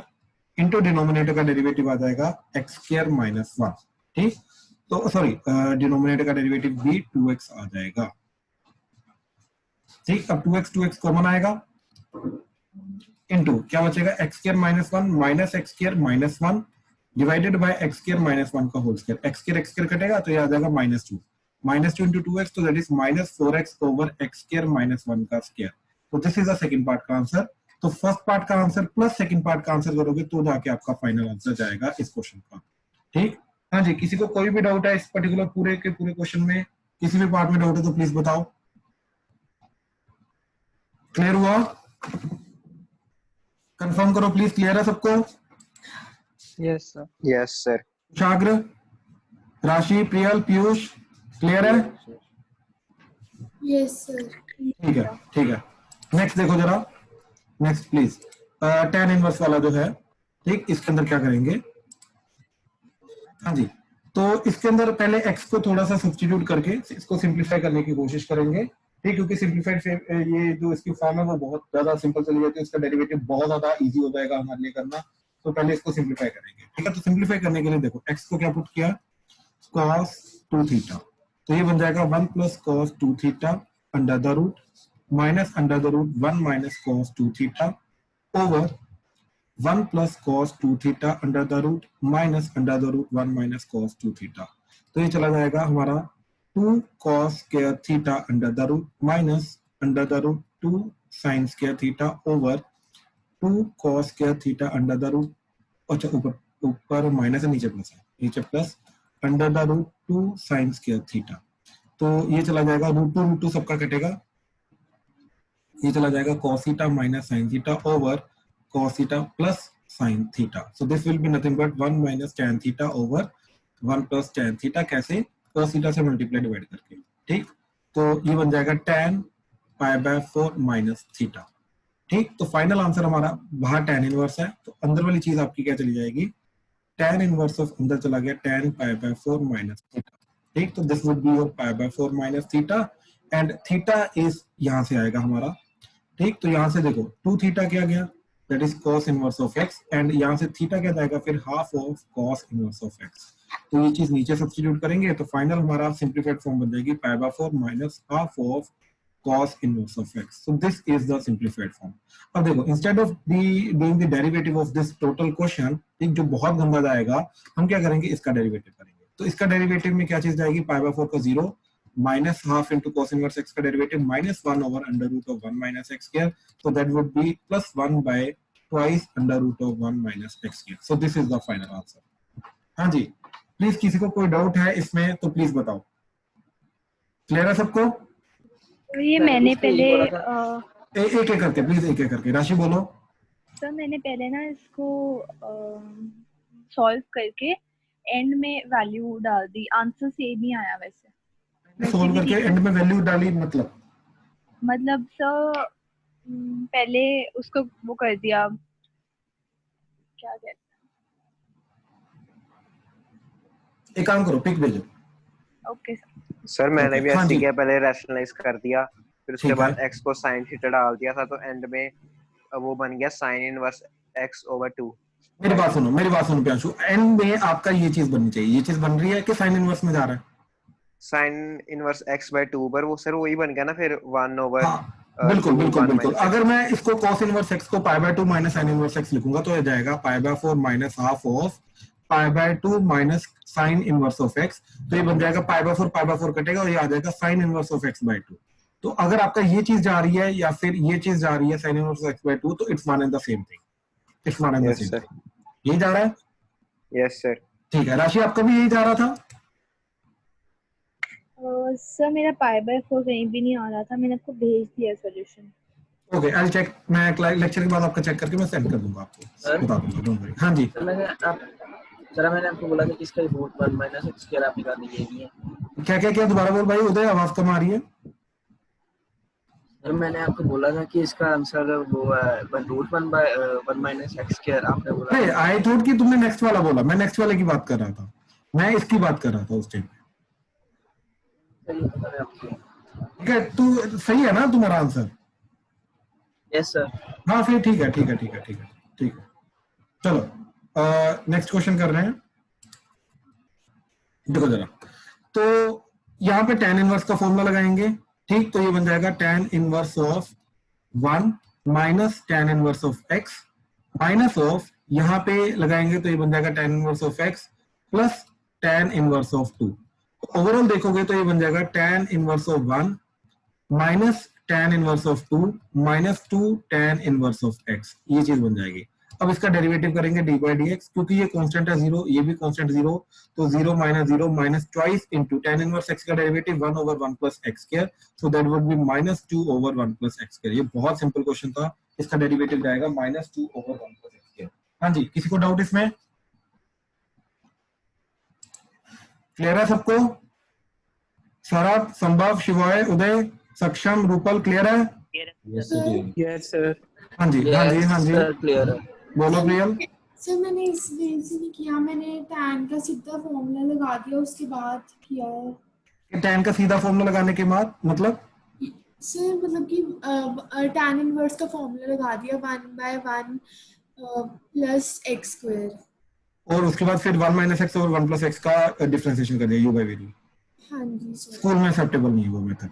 into denominator का डेरिवेटिव आ जाएगा x स्क्वायर माइनस 1, ठीक। तो सॉरी, डिनोमिनेटर का डेरिवेटिव भी 2x आ जाएगा, ठीक। अब 2x कॉमन आएगा, इंटू क्या बचेगा, x square minus 1 minus x square minus 1 divided by x square minus 1 का होल स्क्वायर, x स्क्वायर कटेगा तो ये आ जाएगा -2 इंटू 2x, तो that is -4x over x square minus 1 का स्क्वायर। तो this is the second part का आंसर। तो फर्स्ट पार्ट का आंसर प्लस सेकंड पार्ट का आंसर करोगे तो जाके आपका फाइनल आंसर जाएगा इस क्वेश्चन का, ठीक। हाँ जी, किसी को कोई भी डाउट है इस पर्टिकुलर पूरे के पूरे क्वेश्चन में, किसी भी पार्ट में डाउट है तो प्लीज बताओ। क्लियर हुआ? कंफर्म करो प्लीज, क्लियर है सबको? Yes sir. Yes sir. Kushagra, Rashi, Priyal, Piyush, clear है? Yes sir. ठीक है, ठीक है। नेक्स्ट देखो जरा, नेक्स्ट प्लीज, tan इनवर्स वाला जो है, ठीक, इसके अंदर क्या करेंगे, हाँ जी, तो इसके अंदर पहले x को थोड़ा सा सब्स्टिट्यूट करके इसको सिंप्लीफाई करने की कोशिश करेंगे, ठीक, क्योंकि सिंप्लीफाइड ये जो इसकी फॉर्म है वो बहुत ज्यादा सिंपल चली जाती है, इसका डेरिवेटिव बहुत ज्यादा इजी हो जाएगा हमारे लिए करना। तो पहले इसको सिंप्लीफाई करेंगे, ठीक है। तो सिंप्लीफाई करने के लिए देखो x को क्या पुट किया, cos 2 थीटा, तो ये बन जाएगा 1 plus cos 2 theta under the root minus under the root 1 minus cos 2 theta over 1 plus cos 2 theta under the root minus under the root 1 minus cos 2 theta। तो ये चला जाएगा हमारा 2 cos square theta under the root minus under the root 2 sin square theta over 2 cos square theta under the root, अच्छा ऊपर minus है नीचे plus है, नीचे plus under the root 2 sin square theta. तो ये चला जाएगा रूट टू सबका कटेगा, ये चला जाएगा cos theta minus sin theta over cos theta plus sin theta. So this will be nothing but 1 minus tan theta over 1 plus tan theta, कैसे? cos थीटा से मल्टीप्लाई डिवाइड करके, ठीक। तो ये बन जाएगा tan pi by 4 minus theta, ठीक। तो फाइनल आंसर हमारा बाहर tan इनवर्स है, तो अंदर वाली चीज आपकी क्या चली जाएगी? tan इनवर्स ऑफ अंदर चला गया tan pi by 4 minus theta, ठीक। तो this would be your pi by 4 minus theta and theta is यहां से आएगा हमारा, ठीक। तो यहां से देखो 2 थीटा क्या गया, that is cos inverse of x and यहां से थीटा क्या जाएगा फिर half of cos inverse of x। तो ये चीज नीचे सब्स्टिट्यूट करेंगे तो फाइनल हमारा सिंपलीफाइड फॉर्म बन जाएगी pi by 4 minus half of cos inverse of x. So this is the simplified form. अब देखो instead of doing the derivative of this total question, एक जो बहुत गंदा जाएगा, हम क्या करेंगे? इसका डेरिवेटिव करेंगे। तो इसका डेरिवेटिव में क्या चीज जाएगी? पाई बाय 4 का 0 minus half into cos inverse x का derivative minus 1 over under root of 1 minus x square, so that would be plus 1 by twice under root of 1 minus x square. So this is the final answer. हाँ जी, please किसी को कोई doubt है इसमें तो please बताओ। Clear है सबको? तो ये मैंने पहले एक एक करके प्लीज, एक एक करके। राशि बोलो। सर मैंने पहले ना इसको सॉल्व करके एंड में वैल्यू डाल दी, आंसर सेम ही आया वैसे। सॉल्व करके एंड में वैल्यू डाली मतलब सर पहले उसको वो कर दिया, क्या कहते हैं, एक काम करो, पिक भेजो। Okay sir. सर मैंने भी हाँ ऐसे जी। किया, पहले रैशनलाइज कर दिया, फिर उसके ठीक है। बाद x को sin थीटा डाल दिया था, तो एंड में वो बन गया sin इनवर्स x ओवर 2। मेरी बात सुनो प्रियांशु, एंड में आपका ये चीज बननी चाहिए, ये चीज बन रही है कि साइन इनवर्स में जा रहा है? sin इनवर्स x by 2 पर वो सर वही बन गया ना फिर 1 ओवर। हाँ, बिल्कुल। अगर मैं इसको cos इनवर्स x को pi by 2 minus sin inverse x लिखूंगा तो ये जाएगा pi by 4 minus half of pi by 2 minus sin inverse of x। तो ये बन जाएगा पाई बाय 4 कटेगा और ये आ जाएगा sin inverse of x by 2। तो अगर आपका ये चीज जा रही है या फिर ये चीज जा रही है sin inverse of x by 2, तो it's one and the same thing, it's one and the same thing. यही जा रहा है? Yes sir. ठीक है। राशि आपका भी यही जा रहा था? सर मेरा पाई बाय 4 कहीं भी नहीं आ रहा था, मैंने आपको भेज दिया solution. Okay, I will check. मैं लेक्चर के बाद आपका चेक करके मैं सेंड कर दूंगा आपको, बता दूंगा, डोंट वरी। हाँ जी मैंने आपको बोला कि इसका रूट 1 माइनस x स्क्वायर आप निकाल लीजिए। क्या दोबारा बोल भाई, उदय आवाज कम आ रही है। सर मैंने आपको बोला था कि इसका आंसर वो है root 1 by 1 minus x square, आपने बोला। नहीं, आई थॉट कि तुमने नेक्स्ट वाला बोला, मैं नेक्स्ट वाले की बात कर रहा था, मैं इसकी बात कर रहा था उस टाइम पे। ठीक है, तू सही है ना तुम्हारा आंसर? Yes sir. हाँ फिर ठीक है। चलो नेक्स्ट क्वेश्चन कर रहे हैं। देखो जरा, तो यहाँ पे tan इनवर्स का फॉर्मूला लगाएंगे, ठीक। तो ये बन जाएगा tan inverse of 1 minus tan inverse of x minus of, यहाँ पे लगाएंगे तो ये बन जाएगा tan inverse of x plus tan inverse of 2। Overall देखोगे तो ये बन जाएगा tan inverse of 1 minus tan inverse of 2 minus 2 tan inverse of x, ये चीज बन जाएगी। अब इसका डेरिवेटिव करेंगे डी बाई डी एक्स, क्योंकि ये कांस्टेंट है 0, ये भी कांस्टेंट 0, तो 0 minus twice into tan inverse x का derivative 1 over 1 plus x square, so that would B minus 2 over 1 plus x square. ये बहुत सिंपल क्वेश्चन था, इसका डेरिवेटिव जाएगा minus 2 over 1 plus x square. हाँ जी, किसी को डाउट इसमें? क्लियर है सबको? सौरभ, संभव, शिवाय, उदय, सक्षम, रूपल, क्लियर है? Yes sir. हाँ जी क्लियर है। बोलो प्रियल। सर मैंने इस वे से नहीं किया, मैंने tan का सीधा फॉर्मूला लगा दिया उसके बाद किया है। tan का सीधा फॉर्मूला लगाने के बाद मतलब? सर मतलब कि tan इनवर्स का फॉर्मूला लगा दिया 1 by 1 प्लस x स्क्वायर, और उसके बाद फिर 1 माइनस एक्स और 1 प्लस एक्स का डिफरेंशिएशन कर दिया u बाय v। हाँ जी सर। स्कूल में एक्सेप्टेबल नहीं है वो मेथड।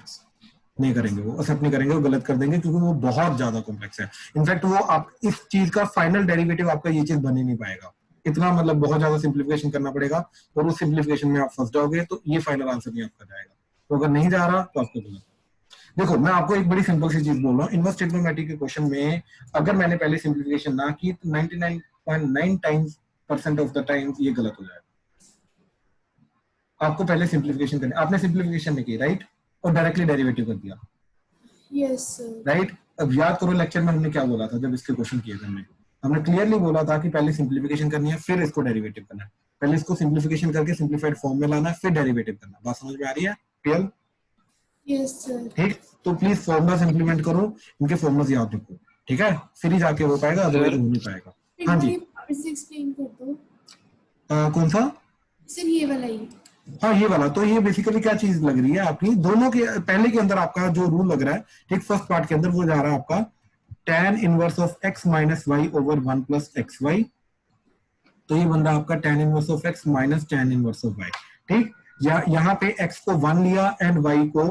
नहीं करेंगे, वो एक्सेप्ट नहीं करेंगे, वो गलत कर देंगे क्योंकि वो बहुत ज्यादा कॉम्प्लेक्स है। इनफैक्ट वो आप इस चीज का फाइनल डेरिवेटिव आपका ये चीज बन ही नहीं पाएगा, इतना मतलब बहुत ज्यादा सिंप्लीफिकेशन करना पड़ेगा और उस सिंप्लीफिकेशन में आप फंस जाओगे तो ये फाइनल आंसर नहीं आपका जाएगा। तो अगर नहीं जा रहा तो आपको गलत। देखो मैं आपको एक बड़ी सिंपल सी चीज बोल रहा हूँ, इनवर्स ट्रिग्नोमेट्री के क्वेश्चन में अगर मैंने पहले सिंप्लीफिकेशन ना की तो 99.9% ऑफ द टाइम ये गलत हो जाएगा। आपको पहले सिंप्लीफिकेशन करनी, आपने सिंप्लीफिकेशन नहीं की राइट, और डायरेक्टली डेरिवेटिव कर दिया यस सर। राइट। अब याद करो लेक्चर में हमने क्या बोला था जब इसके क्वेश्चन किए थे, हमने क्लियरली बोला था कि पहले सिंप्लीफिकेशन करनी है फिर इसको डेरिवेटिव करना है, पहले इसको सिंप्लीफिकेशन करके सिंप्लीफाइड फॉर्म में लाना है फिर डेरिवेटिव करना। बात समझ में आ रही है? क्लियर? Yes sir. ठीक, तो प्लीज फॉर्मूलास इंप्लीमेंट करो, इनके फॉर्मूलास याद रखो, ठीक है, फिर ही जाके हो पाएगा, अदरवाइज हो नहीं पाएगा। हाँ जी एक्सप्लेन कर दो। कौन सा सर ये वाला ही। हाँ ये वाला, तो ये बेसिकली क्या चीज लग रही है आपकी, दोनों के पहले के अंदर आपका जो रूल लग रहा है, ठीक, फर्स्ट पार्ट के अंदर वो जा रहा है आपका tan inverse of x minus y over 1 plus x y, तो ये बन रहा है आपका tan inverse of x minus tan inverse of y, ठीक। या यहाँ पे x को 1 लिया एंड y को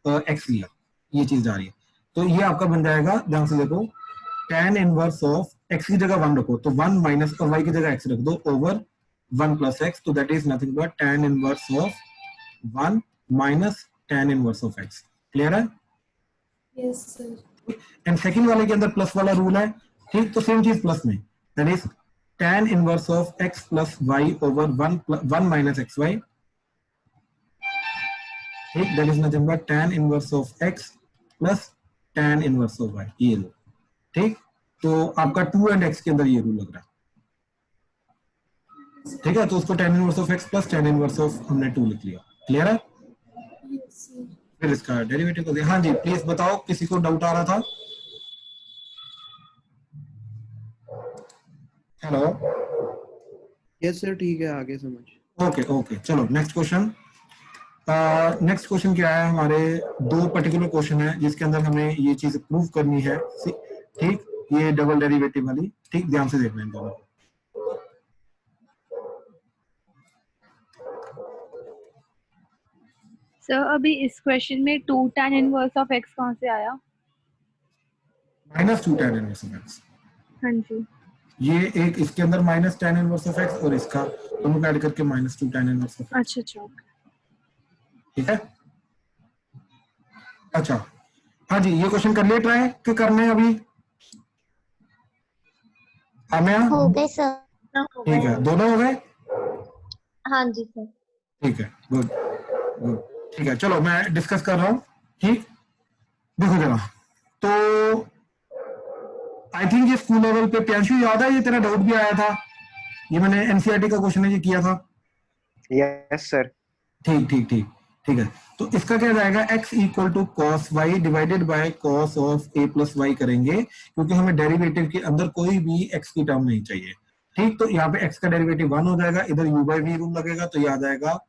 x लिया, ये चीज जा रही है, तो ये आपका बन जाएगा, ध्यान से देखो, tan इनवर्स ऑफ x की जगह 1 रखो तो 1 माइनस और y की जगह x रख दो ओवर 1 प्लस x, तो that is nothing but tan inverse of 1 minus tan inverse of x। Clear है? Yes sir. एंड सेकंड वाले के अंदर प्लस वाला रूल है, ठीक, तो सेम चीज प्लस में, that is tan inverse of x plus y over 1 minus xy, ठीक, that is nothing but tan inverse of x plus tan inverse of y, ये लो, ठीक। तो आपका 2 एंड x के अंदर ये रूल लग रहा है, ठीक है, तो उसको tan inverse of x plus tan inverse of हमने 2 लिख लिया। क्लियर है? Yes sir. फिर इसका डेरिवेटिव कर दिया। हाँ जी प्लीज बताओ, किसी को डाउट आ रहा था? हेलो? यस सर ठीक है, आगे समझ। ओके ओके, चलो नेक्स्ट क्वेश्चन। नेक्स्ट क्वेश्चन क्या है, हमारे दो पर्टिकुलर क्वेश्चन है जिसके अंदर हमें ये चीज प्रूव करनी है, ठीक, ये डबल डेरिवेटिव वाली, ठीक, ध्यान से देखना है दोनों। सर अभी इस क्वेश्चन में 2 tan इनवर्स ऑफ x कहाँ से आया? -2 tan इनवर्स ऑफ x, हाँ जी। ये एक इसके अंदर minus tan inverse of x और इसका दोनों को ऐड करके -2 tan इनवर्स ऑफ x। अच्छा अच्छा, ठीक है, अच्छा हाँ जी, ये क्वेश्चन कर लिया ट्राई कि करने हैं अभी? आमिया? हो गए सर। ठीक है, दोनों हो गए? हाँ जी सर। ठीक है, गुड गुड, ठीक है, चलो मैं डिस्कस कर रहा हूँ, ठीक। देखो जरा, तो आई थिंक ये स्कूल लेवल पे प्यांशु याद है, ये तेरा डाउट भी आया था, ये मैंने एनसीईआरटी का क्वेश्चन है ये किया था। Yes sir. ठीक ठीक ठीक ठीक है, तो इसका क्या जाएगा, x equal to cos y divided by cos of a plus y करेंगे, क्योंकि हमें डेरिवेटिव के अंदर कोई भी x की टर्म नहीं चाहिए, ठीक। तो यहाँ पे x का डेरिवेटिव 1 हो जाएगा, इधर u बाई वी रूल लगेगा, तो ये आ जाएगा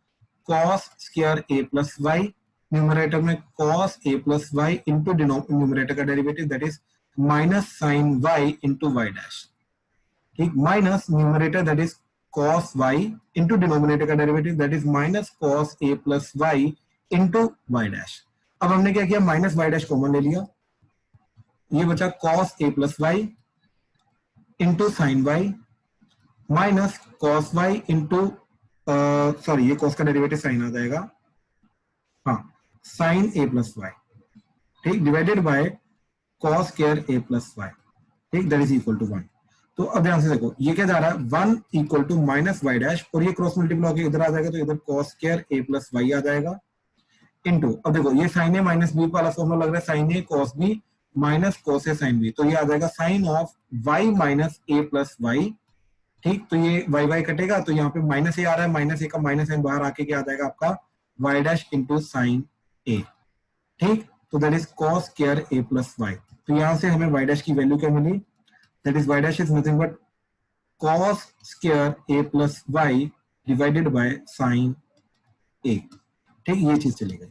cos square a plus y, numerator में cos a plus y into numerator का derivative that is minus sine y into y dash, ठीक, minus numerator that is cos y into denominator का derivative that is minus cos a plus y into y dash. अब हमने क्या किया, minus y dash common ले लिया, ये बचा cos a plus y into sin y minus cos y into sorry ये cos का डेरिवेटिव sin आ जाएगा, हाँ, sin a प्लस y, ठीक, divided by cos square a plus y, ठीक, दैट इज इक्वल टू 1। तो अब ध्यान से देखो, ये क्या जा रहा है, 1 equal to minus y dash, और ये क्रॉस मल्टीप्लाई होकर इधर आ जाएगा, तो इधर cos square a plus y आ जाएगा इनटू, अब देखो ये sin a माइनस b वाला फॉर्मूला लग रहा है, sin a cos b minus cos a sin b, तो ये आ जाएगा sin of y minus a plus y, ठीक, तो ये y y कटेगा, तो यहाँ पे माइनस a आ रहा है, माइनस a का माइनस साइन बाहर आके क्या आ जाएगा आपका y dash into sine a, ठीक, तो that is cos square a plus y, तो यहाँ से हमें y डैश की वैल्यू क्या मिली, that is y dash is nothing but cos square a plus y divided by sin a, ठीक, ये चीज चली गई,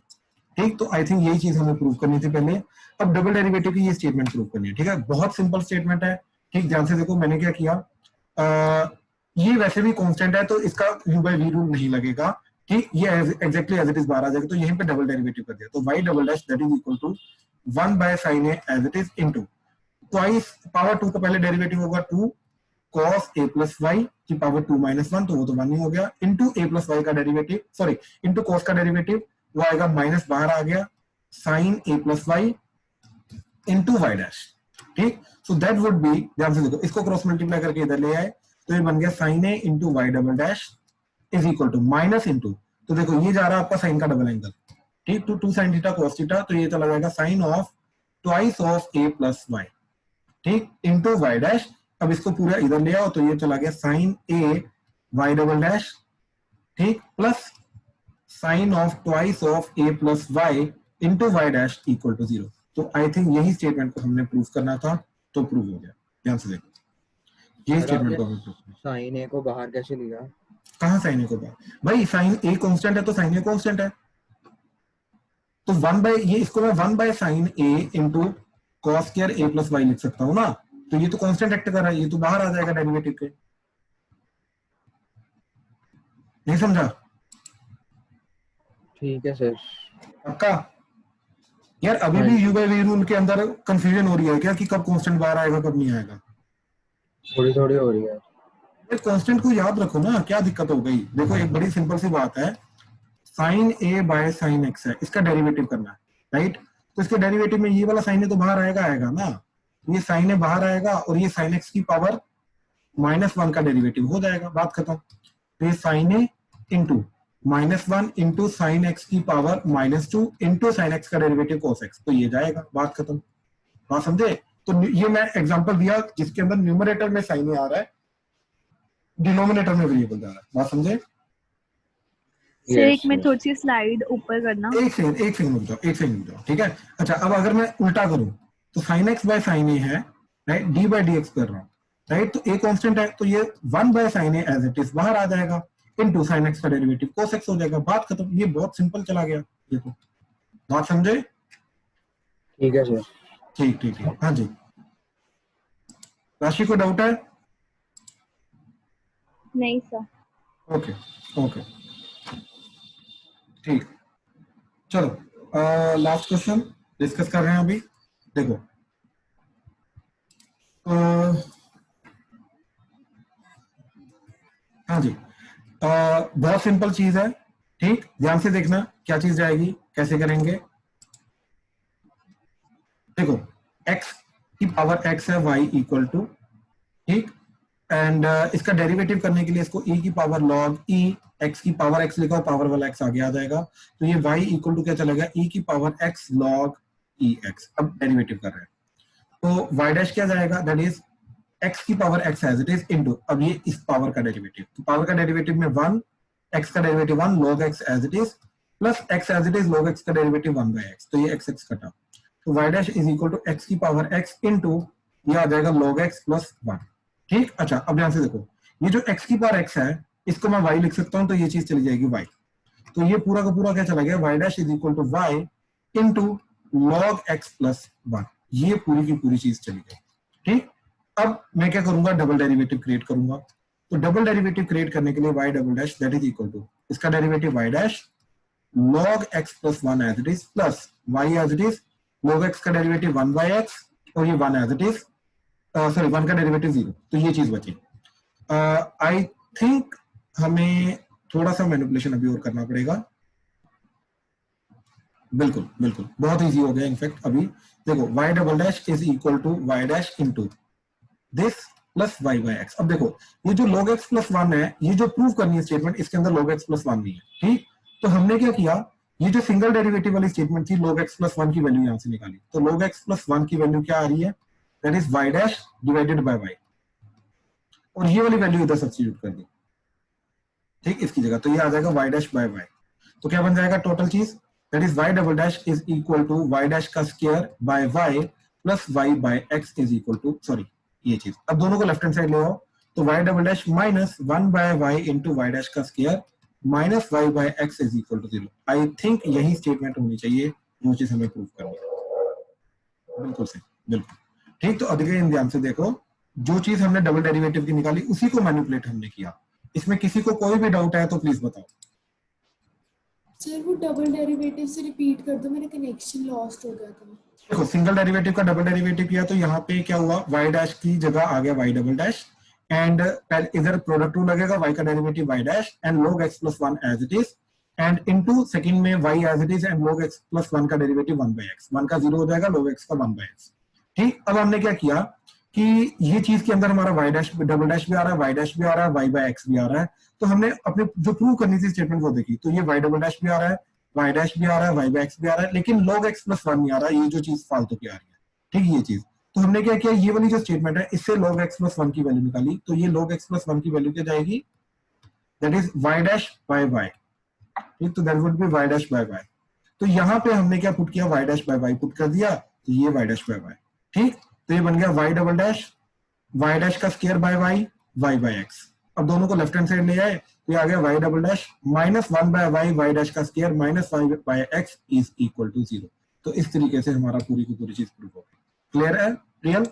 ठीक। तो आई थिंक यही चीज हमें प्रूव करनी थी पहले। अब डबल डेरिवेटिव की ये स्टेटमेंट प्रूव करनी है, ठीक है, बहुत सिंपल स्टेटमेंट है, ठीक, ध्यान से देखो मैंने क्या किया, ये वैसे भी कांस्टेंट है तो इसका u by v रूल नहीं लगेगा, ठीक, ये एग्जैक्टली एज इट इज बाहर आ जाएगा, तो यहीं पे डबल डेरिवेटिव कर दिया, तो y double dash that is equal to 1 by sin a as it is into twice power 2 का पहले डेरिवेटिव होगा 2 cos a प्लस y की पावर 2 माइनस 1, तो वो तो 1 ही हो गया, इनटू a प्लस y का डेरिवेटिव, सॉरी इनटू cos का डेरिवेटिव वो आएगा माइनस बाहर आ गया sin a plus y into y dash. ठीक, सो दैट वुड बी, ध्यान से देखो इसको क्रॉस मल्टीप्लाई करके इधर ले आए तो ये बन गया sin a इनटू y double dash is equal to minus into, तो देखो ये जा रहा है आपका साइन का डबल एंगल, ठीक, two sin theta cos theta, तो ये चला जाएगा sin of twice of a plus y, ठीक, इनटू y डैश। अब इसको पूरा इधर ले आओ तो ये चला गया sin a y double dash, ठीक, plus sin of twice of a plus y into y dash equal to 0। तो आई थिंक यही स्टेटमेंट को हमने प्रूव करना था, तो प्रूव हो गया। ध्यान से देखो यही स्टेटमेंट को हमने प्रूव करना। sin a को बाहर कैसे लिया? कहां sin a को बाहर? भाई sin a कांस्टेंट है तो sin a कांस्टेंट है, तो 1 बाय ये इसको मैं 1 by sin a into cos square a plus y लिख सकता हूं ना, तो ये तो कांस्टेंट एक्ट कर रहा है, ये तो बाहर आ जाएगा डेरिवेटिव के। नहीं समझा? ठीक है सर। पक्का? यार अभी भी u बाय v रूल के अंदर कंफ्यूजन हो रही है क्या कि कब कांस्टेंट बाहर आएगा कब नहीं आएगा? थोड़ी थोड़ी हो रही है। कांस्टेंट को याद रखो ना, क्या दिक्कत हो गई? देखो एक बड़ी सिंपल सी बात है, sin a by sin x है, इसका डेरिवेटिव करना है, राइट? तो इसके डेरिवेटिव में ये वाला sin a तो बाहर आएगा ना, ये sin a बाहर आएगा और ये sin x की पावर -1 का डेरिवेटिव हो जाएगा, बात खत्म। तो ये sin a into -1 into sin x की पावर -2 इंटू sin x का डेरिवेटिव cos x, तो ये जाएगा, बात खत्म। बात समझे? तो ये मैं एग्जांपल दिया जिसके अंदर न्यूमरेटर में sin a आ रहा है, डिनोमिनेटर में वेरिएबल जा रहा है, बात समझे? सर एक में थोड़ी सी स्लाइड ऊपर करना। एक सेकंड रुक जाओ, ठीक है? अच्छा, अब अगर मैं उल्टा करूं तो sin x by sin a है, राइट, d बाय dx कर रहा हूं, राइट, तो a कांस्टेंट है तो ये 1 by sin a as it is बाहर आ जाएगा, इनटू sin x का डेरिवेटिव cos x हो जाएगा, बात खत्म। ये बहुत सिंपल चला गया, ये तो बात समझे? ठीक है सर। ठीक, हाँ जी, राशि को डाउट है? नहीं सर। ओके ठीक, चलो लास्ट क्वेश्चन डिस्कस कर रहे हैं अभी। देखो हाँ जी, बहुत सिंपल चीज है, ठीक, ध्यान से देखना क्या चीज जाएगी, कैसे करेंगे। देखो x की पावर x है y इक्वल टू, ठीक, एंड इसका डेरिवेटिव करने के लिए इसको e की पावर log e x की पावर x लिखा, पावर वाला x आगे आ जाएगा, तो ये y इक्वल टू क्या चलेगा, e की power x log e x। अब डेरिवेटिव कर रहे हैं तो y डैश क्या जाएगा, दैट इज x की power x as it is into, अब ये इस पावर का डेरिवेटिव, तो पावर का डेरिवेटिव में 1, x का derivative 1 log x as it is, plus x as it is log x का डेरिवेटिव 1 बाय x, तो ये x कटा, तो y dash is equal to x की पावर x इनटू ये आ जाएगा log x प्लस 1, ठीक। अच्छा, अब ध्यान से देखो, ये जो x की पावर x है इसको मैं y लिख सकता हूं, तो ये चीज चली जाएगी y, तो ये पूरा का पूरा क्या चला गया, y dash is equal to y into log x plus 1, ये पूरी की पूरी चीज चली गई, ठीक। अब मैं क्या करूंगा, डबल डेरिवेटिव क्रिएट करूंगा, तो डबल डेरिवेटिव क्रिएट करने के लिए y double dash that is equal to इसका derivative y dash log x plus 1 as it is plus y as it is log x का डेरिवेटिव 1 बाय x और ये 1 as it is, sorry 1 का derivative 0, तो ये चीज बची। I think हमें थोड़ा सा मैनिपुलेशन अभी और करना पड़ेगा। बिल्कुल बहुत इजी हो गया इनफैक्ट। अभी देखो y double dash is equal to y dash into this plus y by x। अब देखो ये जो log x प्लस 1 है, ये जो प्रूव करनी है स्टेटमेंट, इसके अंदर log x प्लस 1 नहीं है, ठीक। तो हमने क्या किया, ये जो सिंगल डेरिवेटिव वाली स्टेटमेंट थी, log x प्लस 1 की वैल्यू यहां से निकाली, तो log x प्लस 1 की वैल्यू क्या आ रही है, that is y dash divided by y, और ये वाली वैल्यू इधर सब्स्टिट्यूट कर दी, ठीक, इसकी जगह, तो ये आ जाएगा y डैश बाय y। तो क्या बन जाएगा टोटल चीज, that is y double dash is equal to y dash का square by y plus y by x is equal to, sorry ये चीज, अब दोनों को लेफ्ट हैंड साइड ले आओ, तो y double dash minus 1 by y into y dash का square minus y by x is equal to 0। I think यही स्टेटमेंट होनी चाहिए जो चीज हमें प्रूव करनी है। बिल्कुल सही, बिल्कुल ठीक। तो अगेन ध्यान से देखो, जो चीज हमने डबल डेरिवेटिव की निकाली उसी को मैनिपुलेट हमने किया। इसमें किसी को कोई भी डाउट है तो प्लीज बताओ। सर वो डबल डेरिवेटिव से रिपीट कर दो, मेरा कनेक्शन लॉस्ट हो गया था। देखो सिंगल डेरिवेटिव का डबल डेरिवेटिव किया तो यहाँ पे क्या हुआ, y डैश की जगह आ गया y डबल डैश, एंड इधर प्रोडक्ट रूल लगेगा, y का derivative y dash and log x plus 1 as it is, and into second में y as it is and log x plus 1 का डेरिवेटिव 1 by x, 1 का 0 हो जाएगा, log x का 1 by x। ठीक, अब हमने क्या किया कि ये चीज के अंदर हमारा y डैश डबल डैश भी आ रहा है, y डैश भी आ रहा है, y by x भी आ रहा है, तो हमने अपने जो प्रूव करनी थी स्टेटमेंट को देखी, तो ये y डबल डैश भी आ रहा है, y डैश भी आ रहा है, y by x भी आ रहा है, लेकिन log x plus 1 नहीं आ रहा है, ये जो चीज फालतू की आ रही है। ठीक, ये चीज तो हमने क्या किया, ये वाली जो स्टेटमेंट है इससे log x plus 1 की वैल्यू निकाली, तो ये log x plus 1 की वैल्यू क्या जाएगी, that is y dash by y। ठीक, तो that would B y dash by y। तो यहाँ पे हमने क्या पुट किया, y dash by y put कर दिया, तो ये y डैश by y। ठीक, तो ये बन गया y double dash y dash का square by y, y by x। अब दोनों को लेफ्ट हैंड साइड ले आए, तो ये आ गया y double dash minus 1 by y, y dash का square minus y by x is equal to 0। तो इस तरीके से हमारा पूरी की पूरी चीज प्रूव हो गई। क्लियर है, रियल?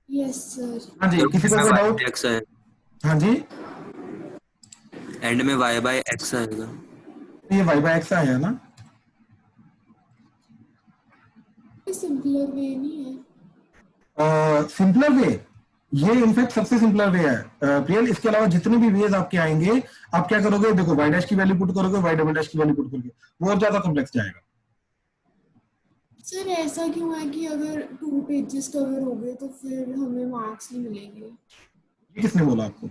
Yes sir. हाँ जी, किसी को कोई डाउट? x है, हाँ जी, एंड में y by x आएगा। ये y by x आया ना, सिंपलर वे नहीं है। सिंपलर वे, ये इनफैक्ट सबसे सिंपलर वे है प्रियल। इसके अलावा जितने भी वेज आपके आएंगे, आप क्या करोगे, देखो y डैश की वैल्यू पुट करोगे, y डबल डैश की वैल्यू पुट करोगे, वो और ज्यादा कॉम्प्लेक्स जाएगा। सर ऐसा क्यों है कि अगर 2 पेजेस कवर हो गए तो फिर हमें मार्क्स नहीं मिलेंगे? ये किसने बोला आपको?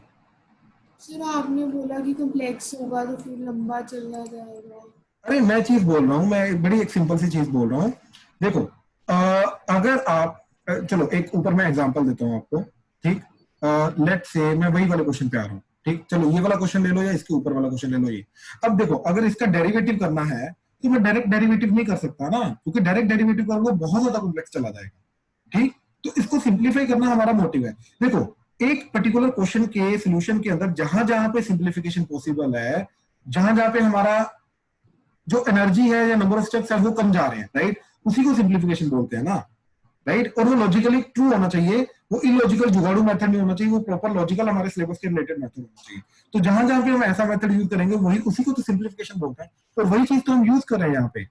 सर आपने बोला कि कॉम्प्लेक्स होगा तो फिर लंबा चला जाएगा। अरे मैं चीज बोल रहा हूँ, मैं बड़ी एक सिंपल सी चीज बोल रहा हूँ। देखो अगर आप चलो एक ऊपर मैं एग्जांपल देता हूँ आपको। ठीक, लेट से मैं वही वाले क्वेश्चन पे आ रहा हूँ। ठीक, चलो ये वाला क्वेश्चन ले लो या इसके ऊपर वाला क्वेश्चन ले लो। ये अब देखो, अगर इसका डेरिवेटिव करना है तो मैं डायरेक्ट डेरिवेटिव नहीं कर सकता ना, क्योंकि डायरेक्ट डेरिवेटिव करूंगा बहुत ज्यादा कॉम्प्लेक्स चला जाएगा। ठीक, तो इसको सिंप्लीफाई करना हमारा मोटिव है। देखो एक पर्टिकुलर क्वेश्चन के सोल्यूशन के अंदर जहां जहां पे सिंप्लीफिकेशन पॉसिबल है, जहां जहां पे हमारा जो एनर्जी है या नंबर ऑफ स्टेप्स है वो कम जा रहे हैं, राइट, उसी को सिंप्लीफिकेशन बोलते हैं ना, राइट। और वो लॉजिकली ट्रू होना चाहिए, वो इलॉजिकल जुगाड़ू मेथड नहीं होना चाहिए, वो प्रॉपर लॉजिकल हमारे सिलेबस के रिलेटेड मेथड होना चाहिए। तो जहां जहां पे हम ऐसा मेथड यूज करेंगे वही उसी को तो सिंप्लीफिकेशन बोलते हैं, और वही चीज तो हम यूज कर रहे हैं यहाँ पे,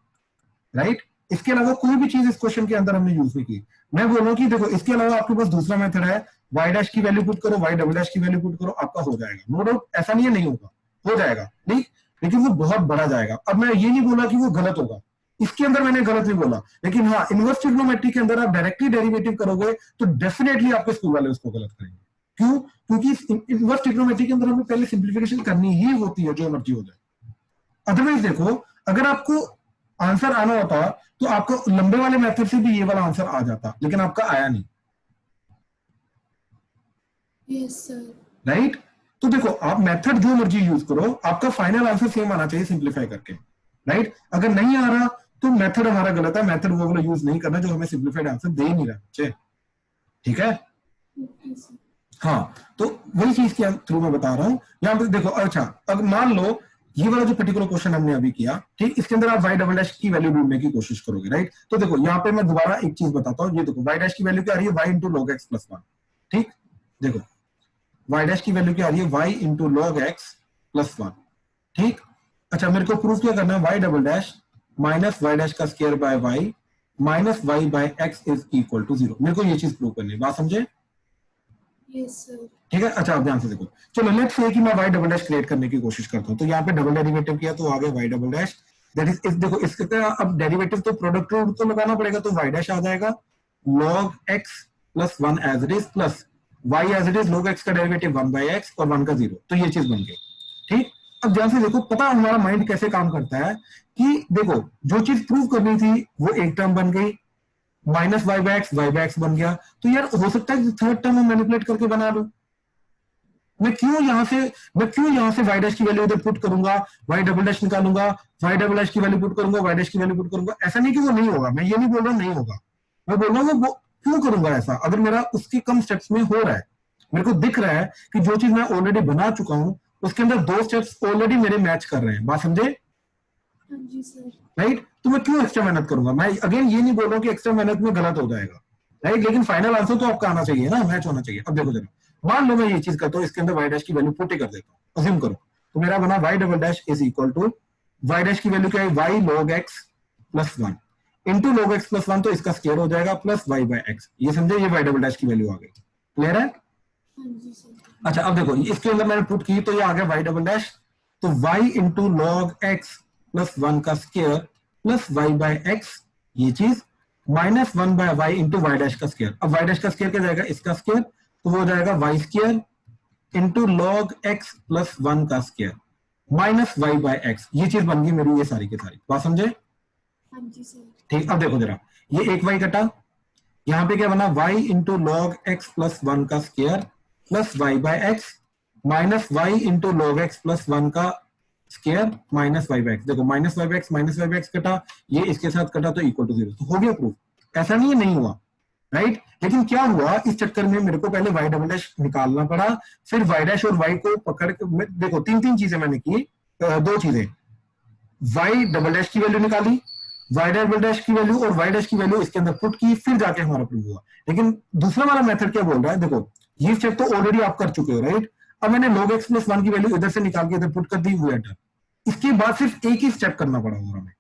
राइट। इसके अलावा कोई भी चीज इस क्वेश्चन के अंदर हमने यूज नहीं की। मैं बोल रहा हूँ कि देखो इसके अलावा आपके पास दूसरा मेथड है, y डैश की वैल्यू पुट करो, y डबल डैश की वैल्यू पुट करो, आपका हो जाएगा। नो डाउट, ऐसा नहीं है नहीं होगा, हो जाएगा, नहीं, लेकिन वो बहुत बड़ा जाएगा। अब मैं ये नहीं बोला कि वो गलत होगा, इसके अंदर मैंने गलत नहीं बोला, लेकिन हाँ इनवर्स ट्रिग्नोमेट्री के अंदर आप डायरेक्टली डेरिवेटिव करोगे तो डेफिनेटली आपके स्कूल वाले उसको गलत करेंगे। क्यों? क्योंकि इनवर्स ट्रिग्नोमेट्री के अंदर हमें पहले सिंप्लीफिकेशन करनी ही होती है, जो मर्जी हो जाए। अदरवाइज देखो, अगर आपको आंसर आना होता तो आपको लंबे वाले मेथड से भी ये वाला आंसर आ जाता, लेकिन आपका आया नहीं। Yes sir, right. तो देखो आप मेथड जो मर्जी यूज करो, आपका फाइनल आंसर सेम आना चाहिए सिंप्लीफाई करके, राइट। अगर नहीं आ रहा तो मेथड हमारा गलत है, मेथड वो वाला यूज नहीं करना जो हमें सिंप्लीफाइड आंसर दे ही नहीं रहा बच्चे, ठीक है। हाँ, तो वही चीज के थ्रू मैं बता रहा हूं यहाँ पे। देखो अच्छा, अब मान लो ये वाला जो पर्टिकुलर क्वेश्चन हमने अभी किया, ठीक, इसके अंदर आप y डबल डैश की वैल्यू ढूंढने की कोशिश करोगे, राइट। तो देखो यहाँ पे मैं दोबारा एक चीज बताता हूँ, ये देखो y डैश की वैल्यू क्या आ रही है, y into log x plus 1। ठीक, देखो y डैश की वैल्यू क्या आ रही है, y into log x plus 1। ठीक, अच्छा मेरे को प्रूफ क्या करना है, y double dash minus y dash का square by y minus y by x is equal to 0। मेरे को ये चीज प्रूव करनी है, बात समझे? Yes sir. ठीक है, अच्छा आप ध्यान से देखो। चलो लेट्स से कि मैं y डबल डैश क्रिएट करने की कोशिश करता हूं, तो यहाँ पे डबल डेरिवेटिव किया तो आ गया y double dash, that is देखो इसका अब डेरिवेटिव तो प्रोडक्ट रूल तो लगाना पड़ेगा, तो y डैश आ जाएगा log x plus 1 as it is plus y as it is log x का डेरिवेटिव 1 बाय x और 1 का 0, तो ये चीज बन गई। ठीक, अब ध्यान से देखो, पता हमारा माइंड कैसे काम करता है कि देखो जो चीज प्रूव करनी थी वो एक टर्म बन गई, माइनस y बाय x बन गया, तो यार हो सकता है थर्ड टर्म में मैनिपुलेट करके बना लूं। मैं क्यों यहाँ से y डैश की वैल्यू इधर पुट करूंगा, y डबल डैश निकालूंगा, y डबल डैश की वैल्यू पुट करूंगा, y डैश की वैल्यू पुट करूंगा। ऐसा नहीं कि वो नहीं होगा, मैं ये नहीं बोल रहा हूँ नहीं होगा, मैं बोल रहा हूँ वो क्यों करूंगा ऐसा, अगर मेरा उसके कम स्टेप्स में हो रहा है। मेरे को दिख रहा है कि जो चीज मैं ऑलरेडी बना चुका हूँ उसके अंदर 2 स्टेप्स ऑलरेडी मेरे मैच कर रहे हैं, बात समझे? हाँ जी सर। राइट, तो मैं क्यों एक्स्ट्रा मेहनत करूंगा? मैं अगेन ये नहीं बोल रहा हूँ कि एक्स्ट्रा मेहनत में गलत हो जाएगा, राइट, लेकिन फाइनल आंसर तो आपका आना चाहिए ना, मैच होना चाहिए। अब देखो जरा, मान लो मैं ये चीज करता हूँ, इसके अंदर y डैश की वैल्यू पुट ही कर देता हूँ, अज्यूम करो तो मेरा बना y double dash is equal to y dash की वैल्यू क्या है y log x plus 1 into log x plus 1, तो इसका स्क्वायर हो जाएगा प्लस y बाय x। ये समझे, ये y डबल डैश की वैल्यू आ गई। क्लियर है? हाँ जी सर। अच्छा अब देखो इसके अंदर मैंने पुट की तो ये आ गया y डबल डैश, तो y into log x plus 1 का square plus y by x, ये चीज minus 1 by y into y dash का स्क्वायर। अब y डैश का स्क्वायर क्या जाएगा, इसका स्क्वायर, तो वो हो जाएगा y square into log x plus 1 का square minus y by x। ये चीज बन गई मेरी ये सारी की सारी। बात समझे? हाँ जी सर। ठीक, अब देखो जरा, ये एक y कटा, यहाँ पे क्या बना y into log x plus 1 का square plus y by x minus y into log x plus 1 का square minus y by x। देखो माइनस y बाय x कटा, ये इसके साथ कटा तो इक्वल टू 0। तो हो गया प्रूफ। ऐसा नहीं है नहीं हुआ, राइट? लेकिन क्या हुआ, इस चक्कर में मेरे को पहले y डबल डैश निकालना पड़ा, फिर y डैश और y को पकड़ के देखो तीन चीजें मैंने की, दो चीजें, y डबल डैश की वैल्यू निकाली, y डबल डैश की वैल्यू और y डैश की वैल्यू इसके अंदर पुट की, फिर जाके हमारा प्रूव हुआ। लेकिन दूसरा वाला मेथड क्या बोल रहा है, देखो ये स्टेप तो ऑलरेडी आप कर चुके हो, राइट? अब मैंने log x प्लस 1 की वैल्यू इधर से निकाल के इधर पुट कर दी, हुआ डन। इसके बाद सिर्फ एक ही स्टेप करना पड़ा होगा हमें,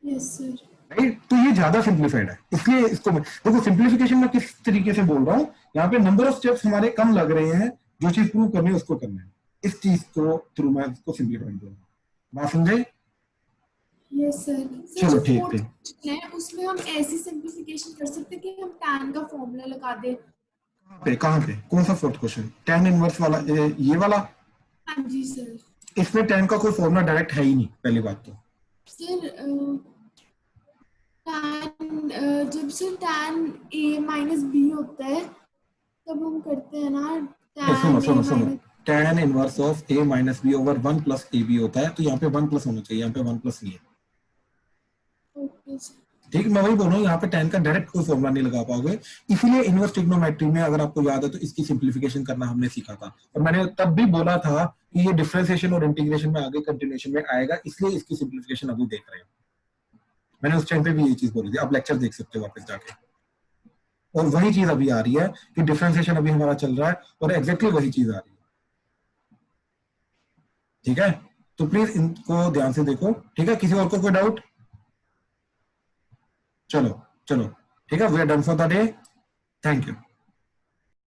यस सर। राइट? तो ये ज्यादा सिंप्लीफाइड है, इसलिए इसको देखो सिंप्लीफिकेशन में किस तरीके से बोल रहा हूं, यहाँ पे नंबर ऑफ स्टेप्स हमारे कम लग रहे हैं, जो चीज प्रूव करनी है उसको करना है, इस चीज को थ्रू मैं इसको सिंप्लीफाई करूंगा। बात समझे? Yes sir. चलो ठीक है, है उसमें हम ऐसी सिंप्लीफिकेशन कर सकते हैं कि हम tan का फॉर्मूला लगा दें। कहाँ पे कौन सा फोर्थ क्वेश्चन, tan इनवर्स वाला, ये वाला? हाँ जी सर। इसमें tan का कोई फॉर्मूला डायरेक्ट है ही नहीं, पहली बात तो। सर tan जब से tan a माइनस b होता है तब हम करते हैं ना tan tan inverse of a minus b over 1 plus ab होता है, तो यहाँ पे 1 प्लस होना चाहिए, यहाँ पे 1 प्लस नहीं है। Okay sir. ठीक, मैं वही बोल रहा हूँ, यहाँ पे tan का डायरेक्ट कोई फॉर्मूला नहीं लगा पाओगे, इसीलिए इनवर्स ट्रिग्नोमेट्री में अगर आपको याद है तो इसकी सिंप्लीफिकेशन करना हमने सीखा था, और मैंने तब भी बोला था कि ये डिफरेंशिएशन और इंटीग्रेशन में आगे कंटिन्यूएशन में आएगा, इसलिए इसकी सिंप्लीफिकेशन अभी देख रहे हैं। मैंने उस टाइम पे भी ये चीज बोली थी, आप लेक्चर देख सकते हो वापस जाके, और वही चीज अभी आ रही है कि डिफरेंशिएशन अभी हमारा चल रहा है और एग्जैक्टली वही चीज आ रही है। ठीक है, तो प्लीज इनको ध्यान से देखो। ठीक है, किसी और को कोई डाउट? चलो ठीक है, we are done for the day, thank you.